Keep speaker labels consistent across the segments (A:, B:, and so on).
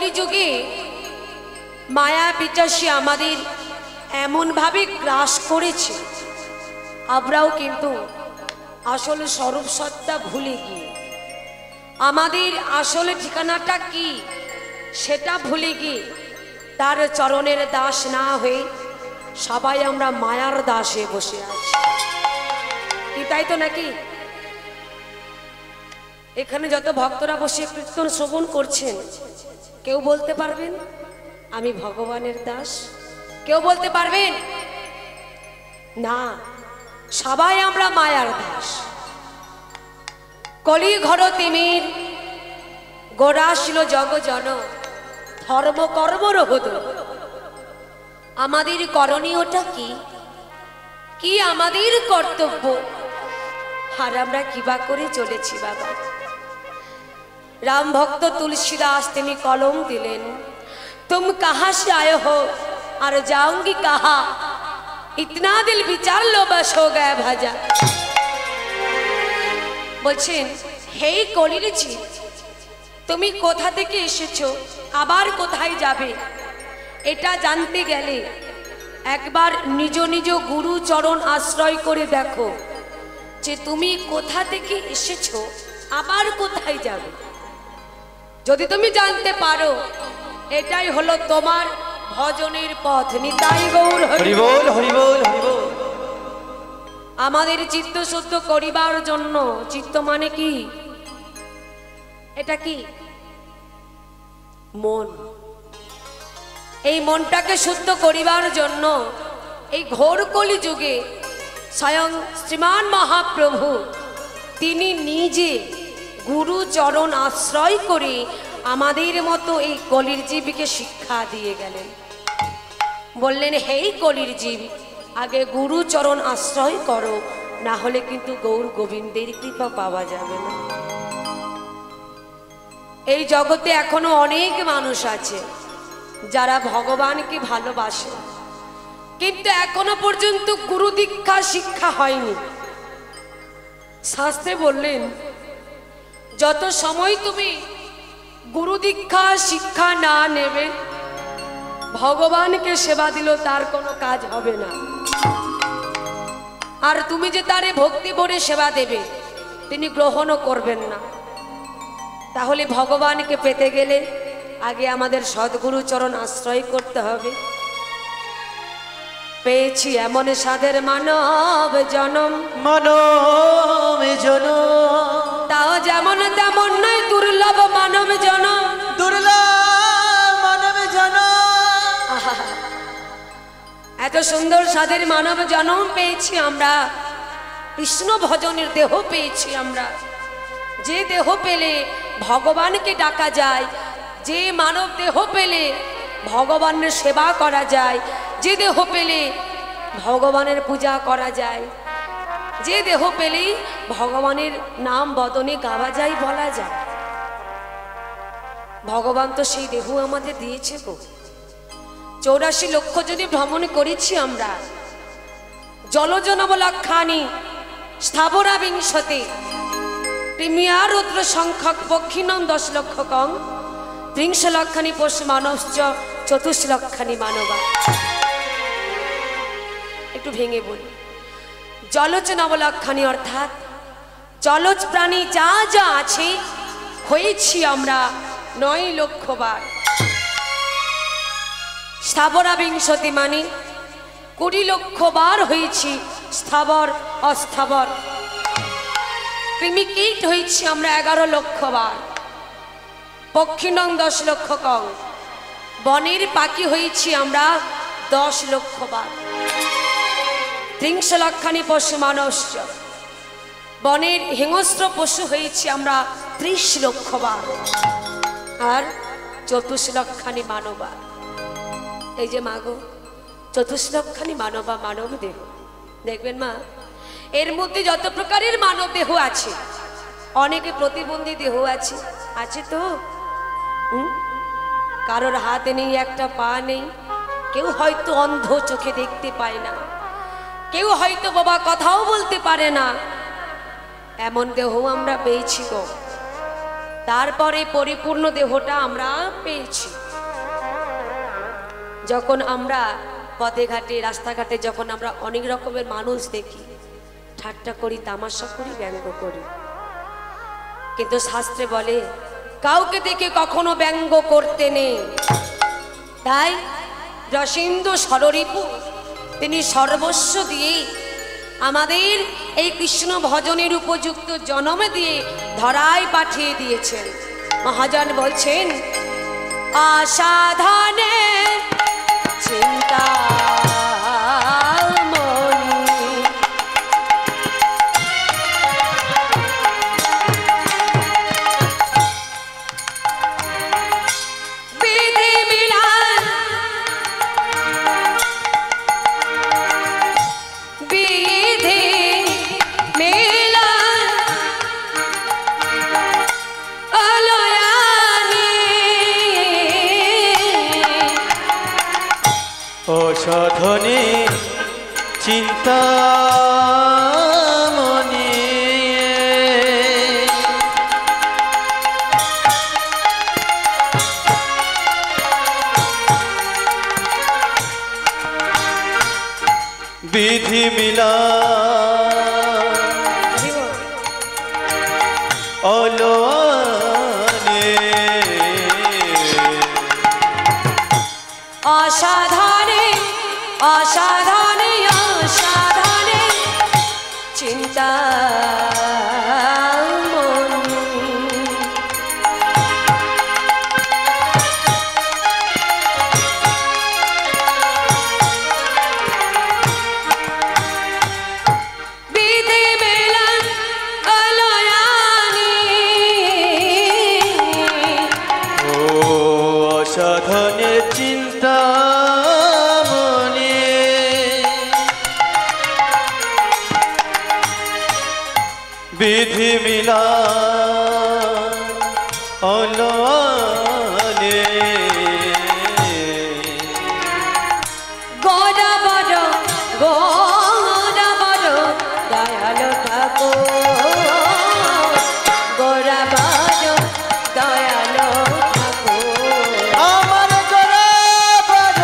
A: কলিযুগে মায়া পিচাসী আমাদের এমন ভাবে গ্রাস করেছে, আমরাও কিন্তু আসল স্বরূপ সত্তা ভুলে গিয়ে আমাদের আসল ঠিকানাটা কি সেটা ভুলে গিয়ে তার চরণের দাস না হয়ে সবাই আমরা মায়ার দাসে বসে আছি। কি তাই তো নাকি? এখানে যত ভক্তরা বসে কীর্তন শ্রবণ করছেন, কেউ বলতে পারবেন আমি ভগবানের দাস? কেউ বলতে পারবেন না? সবাই আমরা মায়ার দাস। কলি ঘর তিমির গোড়াশিল জগজন ধর্ম কর্মর হত। আমাদের করণীয়টা কি? কি আমাদের কর্তব্য? আর আমরা কিবা করে চলেছি বাবা? রাম ভক্ত তুলসীদাস তিনি কলম দিলেন, तुम कहां से आए हो और जाऊंगी कहां, इतना दिल विचार लो बस हो गया भाजा। বলছেন হে কলির জীব, তুমি কোথা থেকে এসেছো, আবার কোথায় যাবে, এটা জানতে গেলে একবার নিজ নিজ গুরু চরণ আশ্রয় করে দেখো যে তুমি কোথা থেকে এসেছো, আবার কোথায় যাবে। যদি তুমি জানতে পারো, এটাই হলো তোমার ভজনের পথ। নিতাই গৌর হরি বল, হরি বল, হরি বল। আমাদের চিত্ত শুদ্ধ করিবার জন্য, চিত্ত মানে কি? এটা কি? মন। এই মনটাকে শুদ্ধ করিবার জন্য এই ঘোর কলি যুগে স্বয়ং শ্রীমান মহাপ্রভু তিনি নিজে গুরু চরণ আশ্রয় করে আমাদের মতো এই কলির জীবকে শিক্ষা দিয়ে গেলেন। বললেন হে কলির জীব, আগে গুরু চরণ আশ্রয় করো, না হলে কিন্তু গৌর গোবিন্দের কৃপা পাওয়া যাবে না। এই জগতে এখনো অনেক মানুষ আছে যারা ভগবানকে ভালোবাসে, কিন্তু এখনো পর্যন্ত গুরু দীক্ষা শিক্ষা হয়নি। শাস্ত্রে বললেন যত সময় তুমি গুরু দীক্ষা শিক্ষা না নেবে, ভগবানকে সেবা দিল তার কোনো কাজ হবে না। আর তুমি যে তারে ভক্তি ভরে সেবা দেবে, তিনি গ্রহণও করবেন না। তাহলে ভগবানকে পেতে গেলে আগে আমাদের সদ্গুরু চরণ আশ্রয় করতে হবে। পেয়েছি এমন সাধের মানব জনম,
B: মানব জনম,
A: তাও যেমন তেমন নয়, দুর্লভ মানব জনম,
B: দুর্লভ মানব জনম।
A: এত সুন্দর সাধের মানব জনম পেয়েছি আমরা, কৃষ্ণ ভজনের দেহ পেয়েছি আমরা। যে দেহ পেলে ভগবানকে ডাকা যায়, যে মানব দেহ পেলে ভগবানের সেবা করা যায়, যে দেহ পেলে ভগবানের পূজা করা যায়, যে দেহ পেলেই ভগবানের নাম বদনে গাওয়া যায়, বলা যায়, ভগবান তো সেই দেহ আমাদের দিয়েছে গো। 84 লক্ষ যদি ভ্রমণ করেছি আমরা, জলজনবলক্ষানি স্থাবরা বিংশতে প্রিমিয়া রুদ্র সংখ্যক পক্ষিণম 10 লক্ষ কং 30 লক্ষানি পশু মানবশ্চ 24 লক্ষানি মানবা। একটু ভেঙে বলি, জলজ নবলক্ষানি অর্থাৎ জলজ প্রাণী যা যা আছে হয়েছি আমরা 9 লক্ষ বার। স্থাবরা বিংশতি মানে 20 লক্ষ বার হয়েছি স্থাবর অস্থাবর। কৃমিকীট হয়েছি আমরা 11 লক্ষ বার। পক্ষিণং 10 লক্ষ কং, বনের পাখি হয়েছি আমরা 10 লক্ষ বার। 30 লক্ষানি পশু মানবশ্চ, বনের হিংস্র পশু হয়েছি আমরা 30 লক্ষ বার। আর 24 লক্ষানি মানবা। এই যে মাগো 24 লক্ষানি মানবা, মানব দেহ। দেখবেন মা, এর মধ্যে যত প্রকারের মানব দেহ আছে, অনেকে প্রতিবন্ধী দেহ আছে, আছে তো। কারোর হাতে নেই, একটা পা নেই, কেউ হয়তো অন্ধ, চোখে দেখতে পায় না, কেউ হয়তো বাবা কথাও বলতে পারে না। এমন দেহ আমরা পেয়েছি গো। তারপরে পরিপূর্ণ দেহটা আমরা পেয়েছি। যখন আমরা পথে ঘাটে রাস্তাঘাটে যখন আমরা অনেক রকমের মানুষ দেখি, ঠাট্টা করি, তামাশা করি, ব্যঙ্গ করি, কিন্তু শাস্ত্রে বলে কাউকে দেখে কখনো ব্যঙ্গ করতে নেই। তাই রসিন্দু ষড়রিপু তিনি সর্বস্ব দিয়ে আমাদের এই কৃষ্ণ ভজনের উপযুক্ত জন্মে দিয়ে ধরায় পাঠিয়ে দিয়েছেন। মহাজন বলছেন আসাধানে চিন্তা
B: অসাধনে চিন্তা মনে বিধি মিলা অলোয়ানে
A: অসাধানে অসাধানে অসাধানে চিন্তা
B: অসাধনে চিন্তা মনে বিধি মিলা অলোয়ানে
A: গোড়া বড় গোড়া বড় দয়ালু ঠাকুর, গোড়া বড় দয়ালু ঠাকুর,
B: আমার গোড়া বড়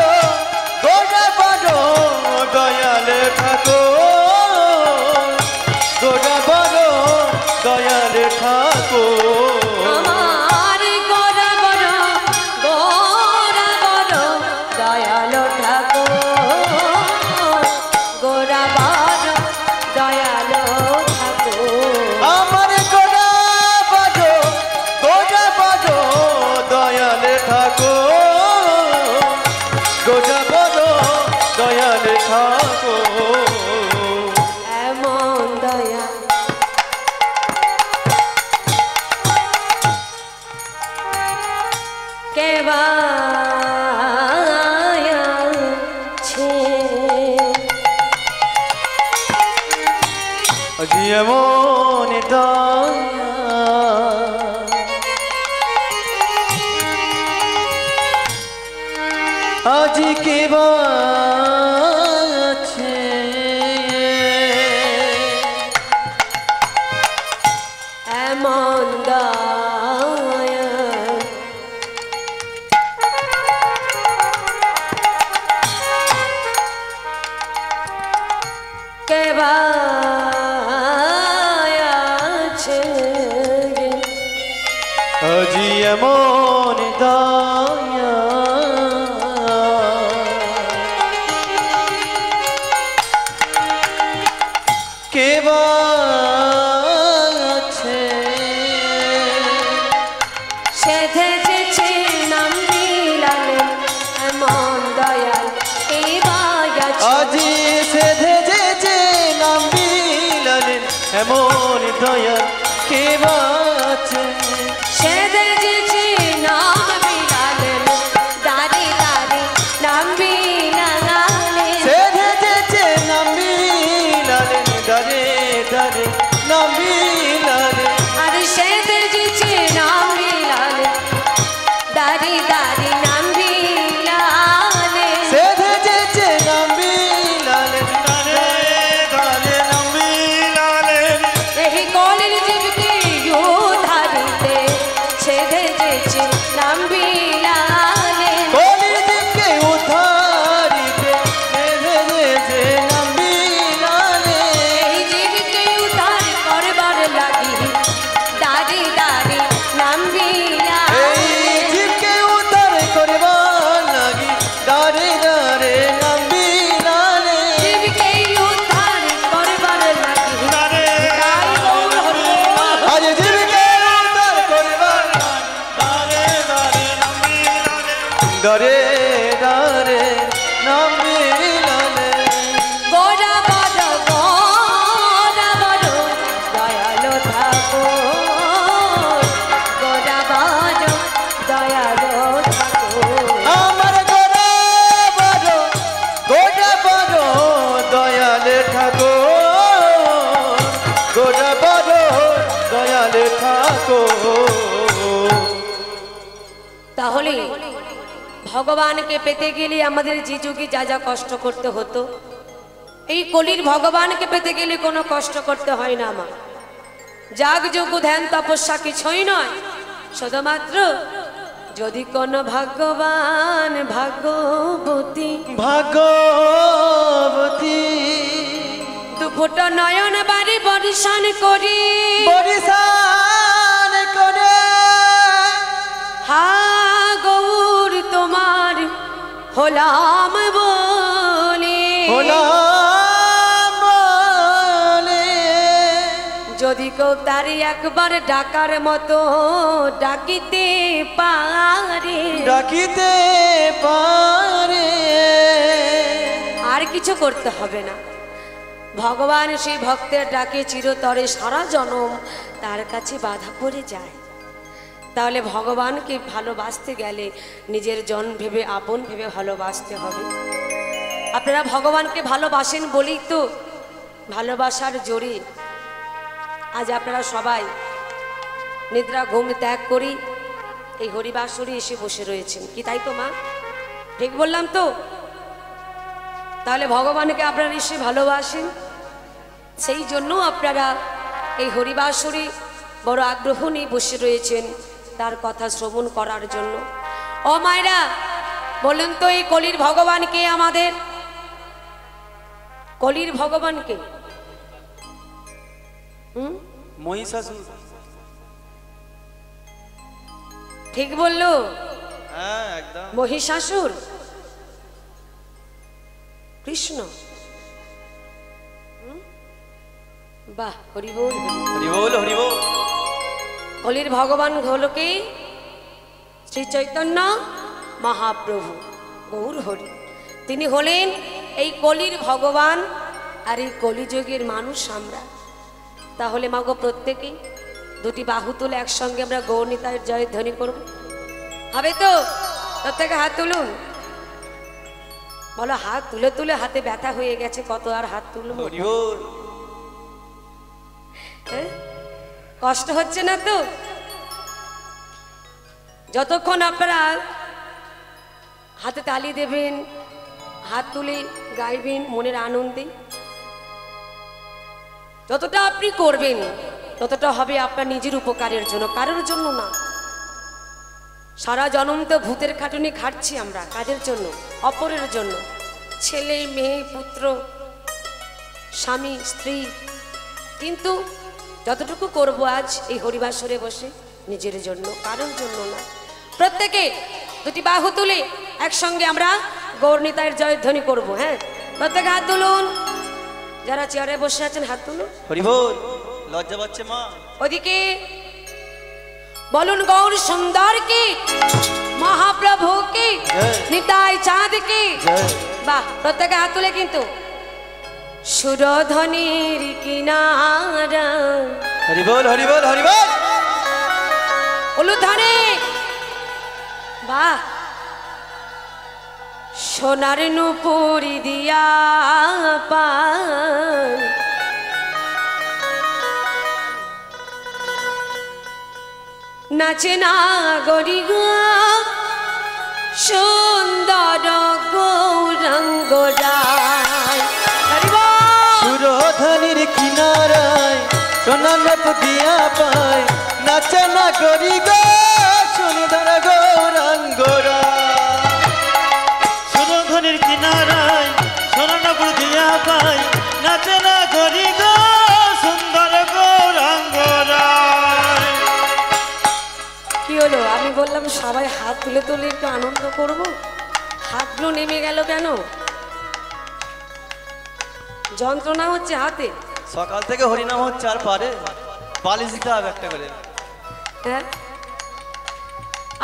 B: দয়াল ঠাকুর, গোড়া বড় দয়াল ঠাকুর,
A: আমার গোড়া বড় দয়ালু ঠাকুর, গোড়া বড় দয়ালু ঠাকুর,
B: আমার গোড়া বড় দয়াল ঠাকুর, গোড়া বড় দয়াল ঠাকুর,
A: এমন দয়া কেবাছে
B: আজি এমন দয়া আজি কেবাছে
A: এমন দয়া কেবাছে
B: আজি এমন দয়া কেবাছে
A: সেধেছে নাম বিলালেন এমন দয়াল কেবাছে
B: আজি সেধেছে নাম বিলালেন এমন দয়া কেবাছে
A: সেধেছে নাম বিলালেন দাঁড়ি দাঁড়ি নাম বিলালেন
B: সেধেছে নাম বিলালেন দারে দারে নাম বিলালেন
A: আর সেধেছে নাম বিলালেন দাঁড়ি দাঁড়ি নাম বিলালেন
B: সেধেছে নাম বিলালেন দারে দারে নাম বিলালেন
A: এই কলের জীব বিলালে
B: কলিযুগকে উদ্ধারিতে সেধে যে নাম বিলালে
A: এই জীবকে উদ্ধার করবার লাগি দাঁড়ি দাঁড়ি নাম বিলালে
B: এই জীবকে উদ্ধার করবার লাগি দাঁড়ে দাঁড়ে নাম বিলালে
A: জীবকে উদ্ধার করবার লাগি
C: দাঁড়ে
A: গাই গৌর হরি বল।
B: আজ জীবকে উদ্ধার করবার
C: দাঁড়ে দাঁড়ে নাম বিলালে
B: দাঁড়ে দাঁড়ে নাম বিলালে
A: গোরা বড় দয়ালো ঠাকুর গোরা বড় দয়ালো ঠাকুর
B: আমার গোরা বড় দয়ালে ঠাকুর গোরা বড় দয়ালে ঠাকুর
A: তাহলে ভগবানকে পেতে গেলে আমাদের যে যুগে যা যা কষ্ট করতে হতো এই কলির ভগবানকে পেতে গেলে কোনো কষ্ট করতে হয় না আমার যাগ যোগ্য ধ্যান তপস্যা কিছুই নয় শুধুমাত্র যদি কোনো ভগবান ভাগ্যবতী
B: ভাগবতী
A: দুপুট নয়ন বাড়ি বর্ষণ করি
B: বরিশান করে
A: হা গৌর তোমার হলাম বলে
B: হলাম বলে
A: যদি কেউ তারি একবার ডাকার মতো ডাকিতে পারে
B: ডাকিতে পারে
A: আর কিছু করতে হবে না ভগবান সেই ভক্তের ডাকে চিরতরে সারা জনম তার কাছে বাধা পড়ে যায় তাহলে ভগবানকে ভালোবাসতে গেলে নিজের জন ভেবে আপন ভেবে ভালোবাসতে হবে আপনারা ভগবানকে ভালোবাসেন বলেই তো ভালোবাসার জোরে আজ আপনারা সবাই নিদ্রা ঘুম ত্যাগ করি এই হরিবাসরে এসে বসে রয়েছেন কি তাই তো মা ঠিক বললাম তো তাহলে ভগবানকে আপনারা এসে ভালোবাসেন সেই জন্য আপনারা এই হরিবাসরে বড় আগ্রহ নিয়ে বসে রয়েছেন তার কথা শ্রবণ করার জন্য ও মায়েরা বলুন তো এই কলির ভগবানকে আমাদের কলির ভগবানকে
C: মহিষাসুর
A: ঠিক বললো
C: হ্যাঁ একদম
A: মহিষাসুর কৃষ্ণ বাহ হরি বল
C: হরি বল হরি বল
A: কলির ভগবান হলো কি শ্রী চৈতন্য মহাপ্রভু গৌর হরি তিনি হলেন এই কলির ভগবান আর এই কলিযুগের মানুষ আমরা তাহলে মাগো প্রত্যেকেই দুটি বাহু তুলে একসঙ্গে আমরা গৌরনিতায়ের জয় ধ্বনি করব হবে তো প্রত্যেকে হাত তুলুন বলো হাত তুলে তুলে হাতে ব্যথা হয়ে গেছে কত আর হাত তুলবো
C: হরি বল
A: হ্যাঁ? কষ্ট হচ্ছে না তো যতক্ষণ আপনারা হাতে তালি দেবেন হাত তুলে গাইবেন মনের আনন্দে যতটা আপনি করবেন ততটা হবে আপনার নিজের উপকারের জন্য কারোর জন্য না সারা জনম তো ভূতের খাটুনি খাটছি আমরা কাজের জন্য অপরের জন্য ছেলে মেয়ে পুত্র স্বামী স্ত্রী কিন্তু যতটুকু করব আজ এই হরিবাসরে বসে নিজের জন্য কারোর জন্য না প্রত্যেকে দুটি বাহু তুলে একসঙ্গে আমরা গৌরনিতায়ের জয়ধ্বনি করব হ্যাঁ প্রত্যেকে হাত তুলুন যারা চেয়ারে বসে আছেন হাত তুলুন
C: হরি বল লজ্জা পাচ্ছে মা
A: ওদিকে বলুন গৌর সুন্দর কি মহাপ্রভু কি নিতাই চাঁদ কি বাহ প্রত্যেকে হাত তুলে কিন্তু সুরধ্বনির কিনারা
C: হরি বল হরি বল হরি বল
A: উলুধ্বনি বাহ সোনার নুপুরি দিয়া পান নাচে না গরি গো সুন্দর গৌরাঙ্গ রায়
B: সুরধনির কিনারায় সোনার দিয়া পায় নাচে না করি গো সুন্দর গৌরা
D: নাচে না করি গো সুন্দর গৌরাঙ্গ রায়।
A: কি হলো? আমি বললাম সবাই হাত তুলে তুলে একটু আনন্দ করব, হাতগুলো নেমে গেল কেন? যন্ত্রণা হচ্ছে হাতে?
C: সকাল থেকে হরিনাম হচ্ছে আর পারে বালিশ দিতে হবে একটা করে।
A: হ্যাঁ,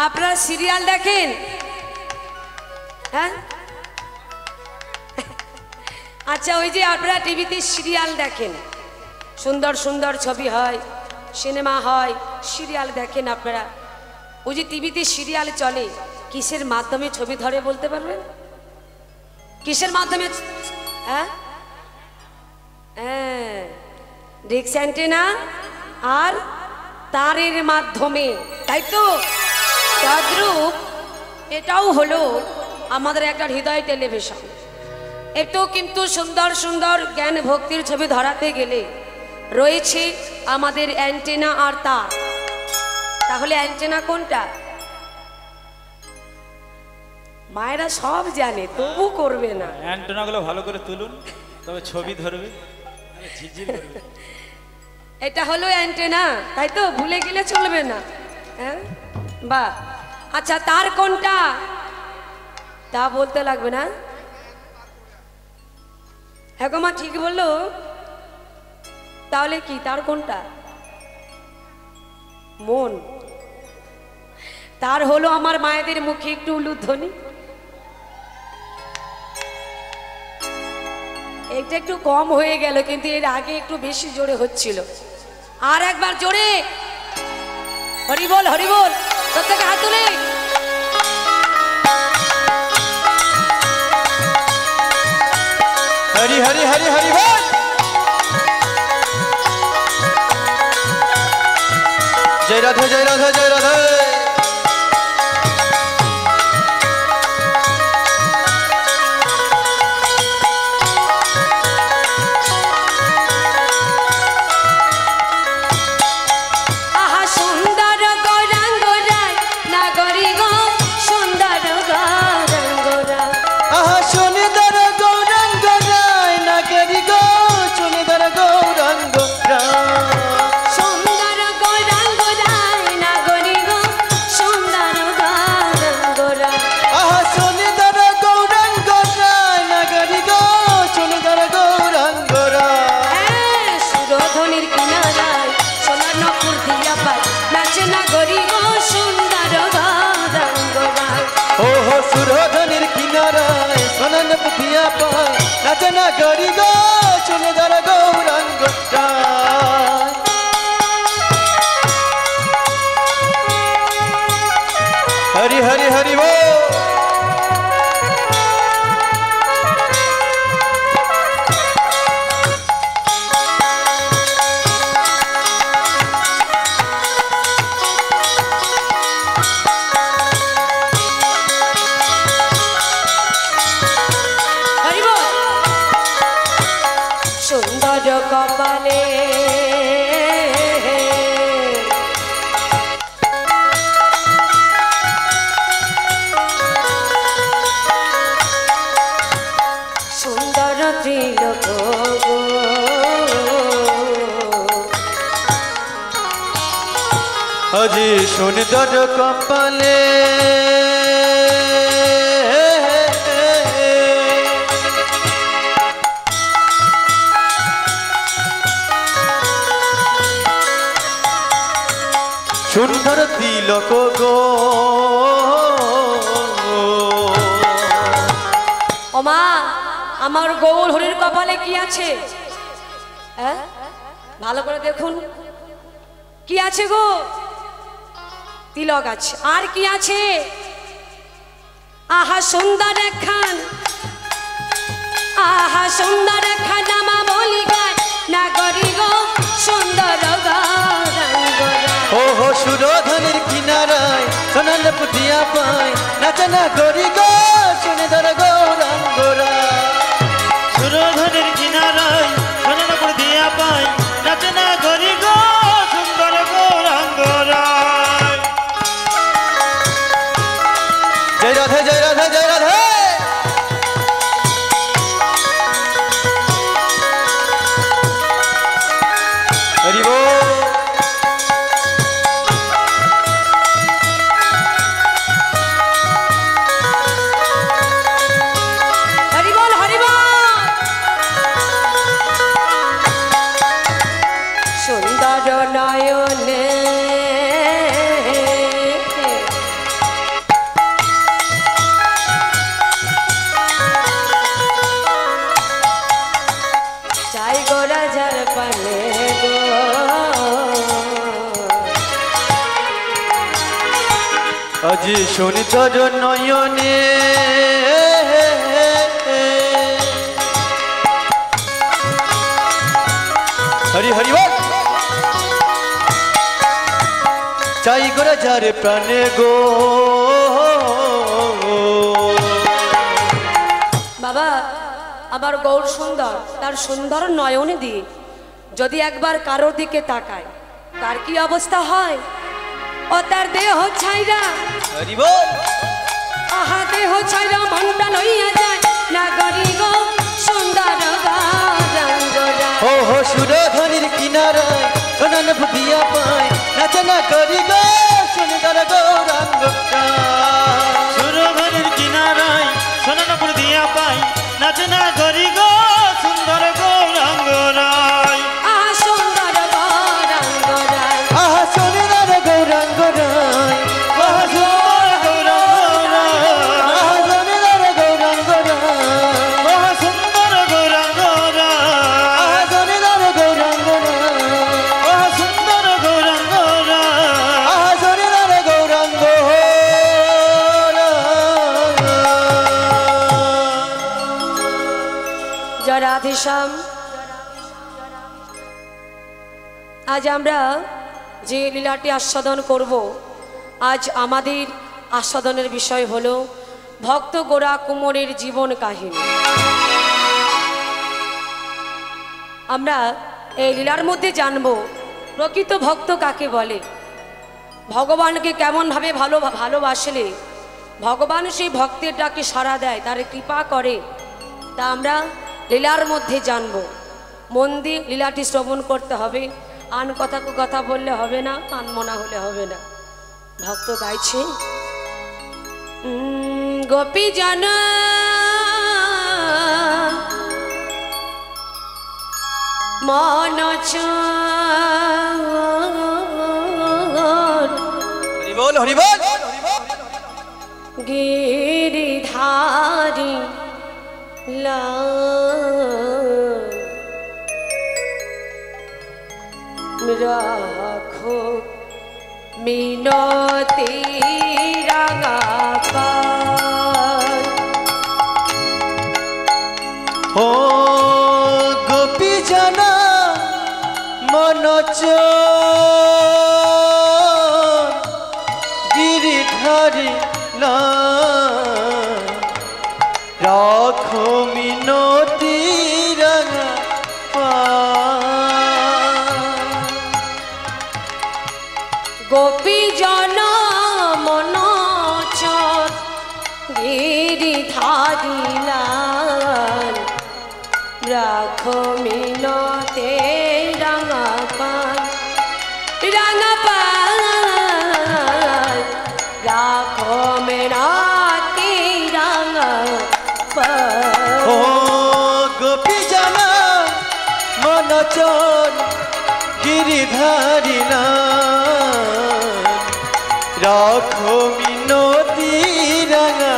A: আপনারা সিরিয়াল দেখেন? হ্যাঁ, আচ্ছা, ওই যে আপনারা টিভিতে সিরিয়াল দেখেন, সুন্দর সুন্দর ছবি হয়, সিনেমা হয়, সিরিয়াল দেখেন আপনারা। ওই যে টিভিতে সিরিয়াল চলে, কিসের মাধ্যমে ছবি ধরে বলতে পারবেন? কিসের মাধ্যমে? হ্যাঁ হ্যাঁ, ডিশ অ্যান্টেনা আর তারের মাধ্যমে, তাই তো? তদ্রূপ এটাও হলো আমাদের একটা হৃদয় টেলিভিশন। এতেও কিন্তু সুন্দর সুন্দর জ্ঞান ভক্তির ছবি ধরাতে গেলে রয়েছে আমাদের অ্যান্টেনা আর তার। তাহলে অ্যান্টেনা কোনটা? মায়েরা সব জানে, তবু করবে না।
D: অ্যান্টেনাগুলো ভালো করে তুলুন, তবে ছবি ধরবে, ঝিঝির করবে।
A: এটা হলো অ্যান্টেনা, তাই তো? ভুলে গেলে চলবে না। হ্যাঁ, বাহ। আচ্ছা, তার কোনটা? তা বলতে লাগবে না। হ্যাঁ গো মা, ঠিক বললো। তাহলে কি তার কোনটা? মন। তার হলো আমার মায়েদের মুখে একটু উলুধ্বনি। এটা একটু কম হয়ে গেল, কিন্তু এর আগে একটু বেশি জোরে হচ্ছিল। আর একবার জোরে হরি বল, হরি বল, প্রত্যেকে হাত তুলে।
C: হরি হরি হরি হরি বল। জয় রাধে জয় রাধে জয় রাধে।
A: আহা সুন্দর গৌরাঙ্গ রায়, নাগরি গো সুন্দর গৌরাঙ্গ রায়।
B: আহা সুন্দর গৌরাঙ্গ রায়, নাগরি গো সুন্দর গৌরাঙ্গ রায়।
A: সুন্দর গৌরাঙ্গ রায়, নাগরি গো সুন্দর গৌরাঙ্গ রায়।
B: আহা সুন্দর গৌরাঙ্গ রায়, নাগরি গো সুন্দর গৌরাঙ্গ রায়।
A: হ্যাঁ, সুরধনির কিনারায় সোনার নপুর দিয়া পায়, নাচে নাগরি গো সুন্দর গৌরাঙ্গ রায়।
B: ও হো সুরধনির কিনারায় সোনান পুথিয়া পায়, নাচনা গরি গো সুন্দর গৌরাঙ্গ রায়।
C: হরি হরি হরি বল।
A: হরি বল। সুন্দর কপালে সুন্দর ত্রিলোক গো।
B: আজি সুন্দর কপালে সুন্দর তিলক গো।
A: ওমা, আমার গৌর হরির কপালে কি আছে? হ্যাঁ, ভালো করে দেখুন, কি আছে গো? তিলক আছে। আর কি আছে? আহা সুন্দর একখান, আহা সুন্দর একখান নামা বলি গায়, নাগরি গো সুন্দর গৌরাঙ্গ রায়।
B: ও হো সুরধনির কিনারায় সোনাল পুথিয়া পায়, নাচনা গরি গো সুন্দর গৌরাঙ্গ রায়।
D: সুরধনির কিনারায় সোনার দিয়া পাই, নাচে না করি গো সুন্দর গৌরাঙ্গ রায়।
C: জয় রাধে জয় রাধে জয় রাধে।
B: আজি শুনি তোর নয়নে হরি হরি বল চাই করে যারে প্রাণে গো
A: বাবা আমার গৌর সুন্দর তার সুন্দর নয়নে দিয়ে যদি একবার কারোর দিকে তাকায় তার কি অবস্থা হয় ও তার দেহ ছাইরা
B: হরি বল
A: আহা দেহ ছাইরা মনটা লইয়া যায় না গরি গো সুন্দর গাঙ্গরা
B: ও হো সুরধনির কিনারায় সোনান ফুটিয়া পায় নাচে না করি গো সুন্দর গৌরাঙ্গ
D: সুরধনির কিনারায় সোনানপুর দিয়া পাই নাচে না করি গো সুন্দর গৌরাঙ্গ রায়
A: আহা সুন্দর গাঙ্গরা
B: আহা সোনার গৌরাঙ্গ রায়
D: আহা সুন্দর গৌরাঙ্গ রায়
B: আহা সোনার গৌরাঙ্গ রায়
D: আহা সুন্দর গৌরাঙ্গ রায়
B: আহা সোনার গৌরাঙ্গ রায়
D: আহা সুন্দর গৌরাঙ্গ রায়
B: আহা সোনার গৌরাঙ্গ
A: জয় রাধেশ্যাম। আজ আমরা যে লীলাটি আস্বাদন করব আজ আমাদের আস্বাদনের বিষয় হলো ভক্ত গোরা কুমোরের জীবন কাহিনী। আমরা এই লীলার মধ্যে জানব প্রকৃত ভক্ত কাকে বলে, ভগবানকে কেমনভাবে ভালোবাসলে ভগবান সেই ভক্তের ডাকে সাড়া দেয়, তার কৃপা করে, তা আমরা লীলার মধ্যে জানব। মন দিয়ে লীলাটি শ্রবণ করতে হবে, আন কথা বললে হবে না, আনমনা হলে হবে না। ভক্ত গাইছে গোপী জন মন
B: হরি বল হরি বল
A: গিরিধারী রাখো মিনতি রাঙা
B: ও গোপী জানা মনোচ গিরিধারী রাখো মিনতি রাঙা
A: গোপী জন মনোচ গিরিধারী রাখো মিনতে রাঙা পান রাখো মিনতে রাঙা পান।
B: ও গোপী জানা মনোচর গিরিধারী রাখো মিনতি রাঙা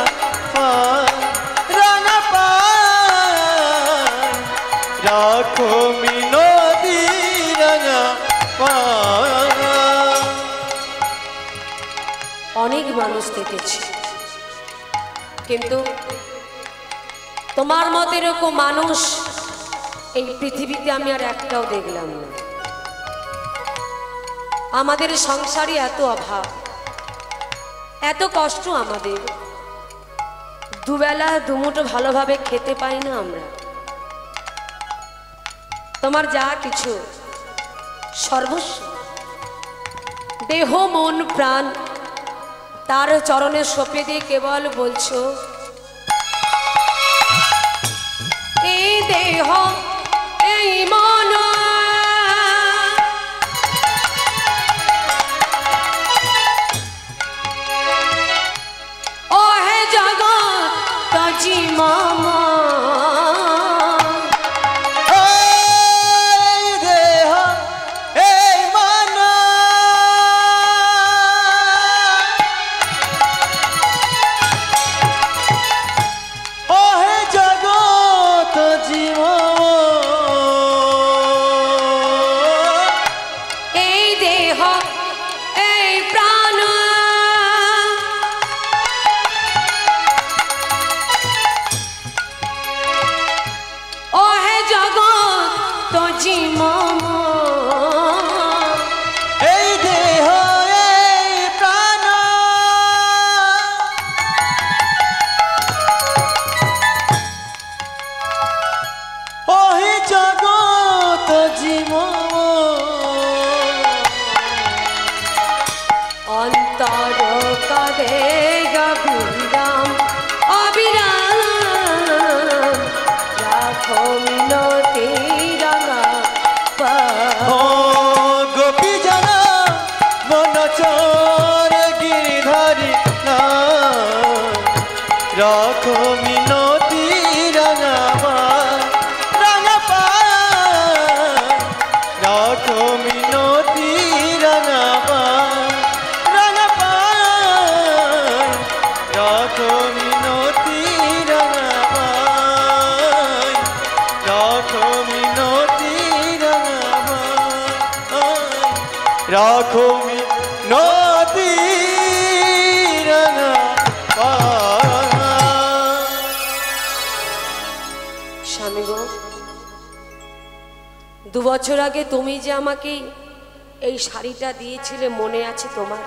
B: রাখো মিনতি রাঙা
A: অনেক মানুষ দেখেছি, কিন্তু তোমার মতো এরকম মানুষ এই পৃথিবীতে আমি আর একটাও দেখলাম না। আমাদের সংসারে এত অভাব, এত কষ্ট, আমাদের দুবেলা দুমুঠো ভালোভাবে খেতে পাই না আমরা। তোমার যা কিছু সর্বস্ব, দেহ মন প্রাণ তার চরণে সঁপে দিয়ে কেবল বলছো এই দেহ এই মন ও হে জগৎ কাজী মামা
B: রাখো মিনতি রাঙা পায় রাঙা পায় রাখো মিনতি রাঙা পায় রাঙা পায় রাখো মিনতি রাঙা পায় রাখো মিনতি রাঙা পায় রাখো মিনতি রাঙা পায়।
A: স্বামী গো, 2 বছর আগে তুমি যে আমাকে এই শাড়িটা দিয়েছিলে মনে আছে তোমার?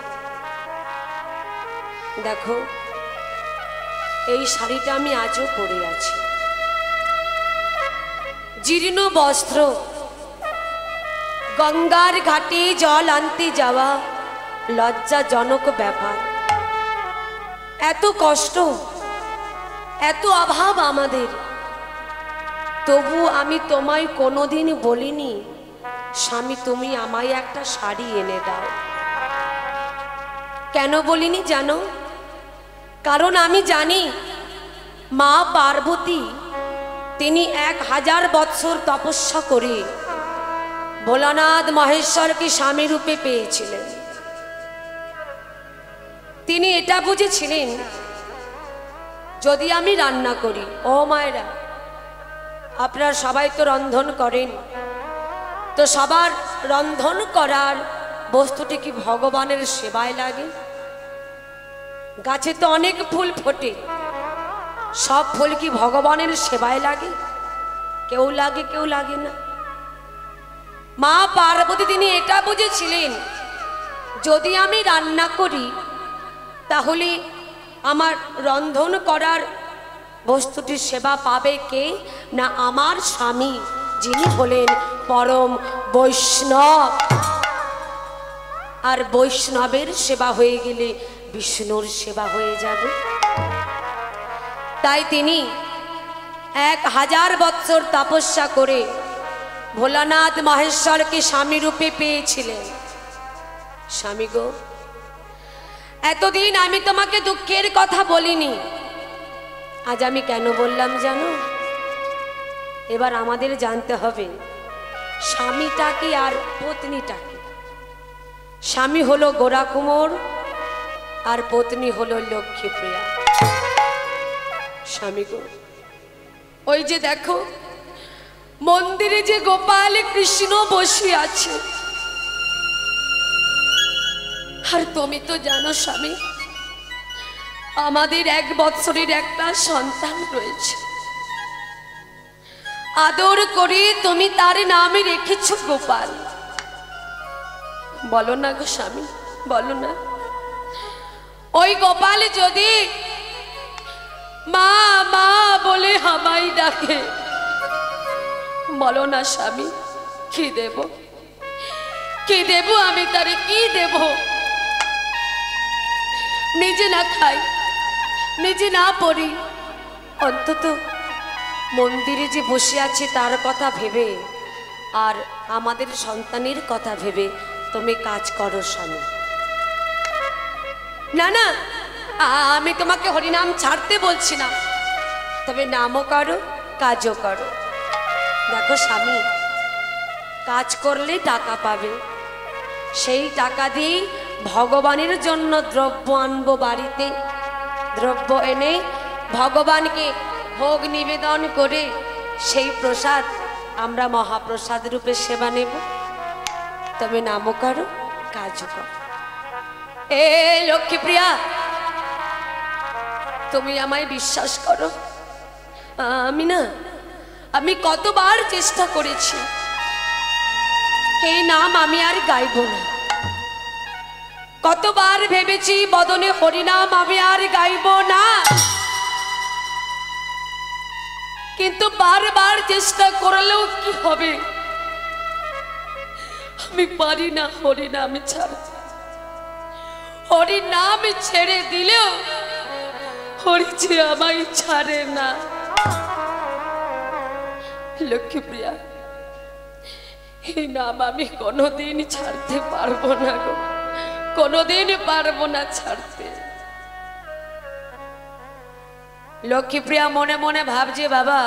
A: দেখো, এই শাড়িটা আমি আজও পরে আছি। জীর্ণ বস্ত্র, গঙ্গার ঘাটে জল আনতে যাওয়া লজ্জাজনক ব্যাপার। এত কষ্ট, এত অভাব আমাদের, তবু আমি তোমায় কোনোদিন বলিনি স্বামী তুমি আমায় একটা শাড়ি এনে দাও। কেন বলিনি জানো? কারণ আমি জানি মা পার্বতী তিনি 1000 বৎসর তপস্যা করে ভোলানাথ মহেশ্বরকে স্বামী রূপে পেয়েছিলেন। তিনি এটা বুঝেছিলেন যদি আমি রান্না করি, ও মায়েরা আপনারা সবাই তো রন্ধন করেন, তো সবার রন্ধন করার বস্তুটি কি ভগবানের সেবায় লাগে? গাছে তো অনেক ফুল ফোটে, সব ফুল কি ভগবানের সেবায় লাগে? কেউ লাগে, কেউ লাগে না। মা পার্বতী তিনি এটা বুঝেছিলেন যদি আমি রান্না করি তাহলে আমার রন্ধন করার বস্তুটির সেবা পাবে কে না? আমার স্বামী, যিনি হলেন পরম বৈষ্ণব। আর বৈষ্ণবের সেবা হয়ে গেলে বিষ্ণুর সেবা হয়ে যাবে। তাই তিনি 1000 বৎসর তপস্যা করে ভোলানাথ মহেশ্বরকে স্বামী রূপে পেয়েছিলেন। স্বামী গো, এতদিন আমি তোমাকে দুঃখের কথা বলিনি, আজ আমি কেন বললাম জানো? এবার আমাদের জানতে হবে স্বামীটাকে আর পত্নীটাকে। স্বামী হলো গোরা কুমোর আর পত্নী হলো লক্ষ্মীপ্রিয়া। স্বামী গো, ওই যে দেখো মন্দিরে যে গোপাল কৃষ্ণ বসে আছে, আর তুমি তো জানো স্বামী আমাদের 1 বৎসরের একটা সন্তান রয়েছে। আদর করে তুমি তার নামে রেখেছো গোপাল। বলো না গো স্বামী, বলো না, ওই গোপাল যদি মা মা বলে আমায় ডাকে, বলো না স্বামী কি দেব, কি দেব আমি তারে, কি দেব? নিজে না খাই, নিজে না পড়ি, অন্তত মন্দিরে যে বসে আছে তার কথা ভেবে আর আমাদের সন্তানের কথা ভেবে তুমি কাজ করো স্বামী। না না, আমি তোমাকে হরিনাম ছাড়তে বলছি না, তবে নামও করো কাজও করো। দেখো স্বামী, কাজ করলে টাকা পাবে, সেই টাকা দিয়ে ভগবানের জন্য দ্রব্য আনবো বাড়িতে, দ্রব্য এনে ভগবানকে ভোগ নিবেদন করে সেই প্রসাদ আমরা মহাপ্রসাদ রূপে সেবা নেব। তবে নামও করো কাজও করো। এ লক্ষ্মীপ্রিয়া, তুমি আমায় বিশ্বাস করো, আমি কতবার চেষ্টা করেছি এই নাম আমি আর গাইব না, কতবার ভেবেছি বদনে হরিনাম আমি আর গাইব না, কিন্তু বারবার চেষ্টা করলেও কি হবে, আমি পারি না হরিনাম ছাড়তে। হরিনাম ছেড়ে দিলেও হরি যে আমায় ছাড়ে না। লক্ষ্মীপ্রিয়া, এই নাম আমি কোনোদিন ছাড়তে পারবো না গো, কোনোদিন পারবো না ছাড়তে। লক্ষ্মীপ্রিয়া মনে মনে ভাবছে বাবা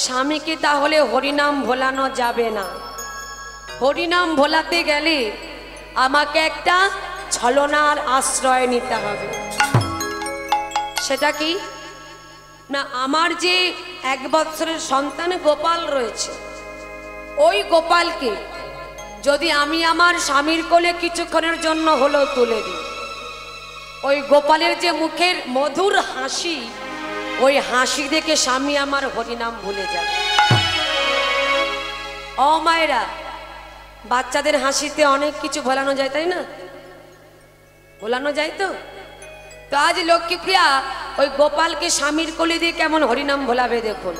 A: স্বামীকে তাহলে হরিনাম ভোলানো যাবে না, হরিনাম ভোলাতে গেলে আমাকে একটা ছলনার আশ্রয় নিতে হবে। সেটা কি না, আমার যে 1 বৎসরের সন্তান গোপাল রয়েছে, ওই গোপালকে যদি আমি আমার স্বামীর কোলে কিছুক্ষণের জন্য হলেও তুলে দিই, ওই গোপালের যে মুখের মধুর হাসি, ওই হাসি দেখে স্বামী আমার হরিনাম ভুলে যাবে। ও মায়েরা, বাচ্চাদের হাসিতে অনেক কিছু ভোলানো যায়, তাই না? ভোলানো যায় তো। তো আজ লক্ষ্মীপ্রিয়া ওই গোপালকে স্বামীর কোলে দিয়ে কেমন হরিনাম ভোলাবে দেখুন।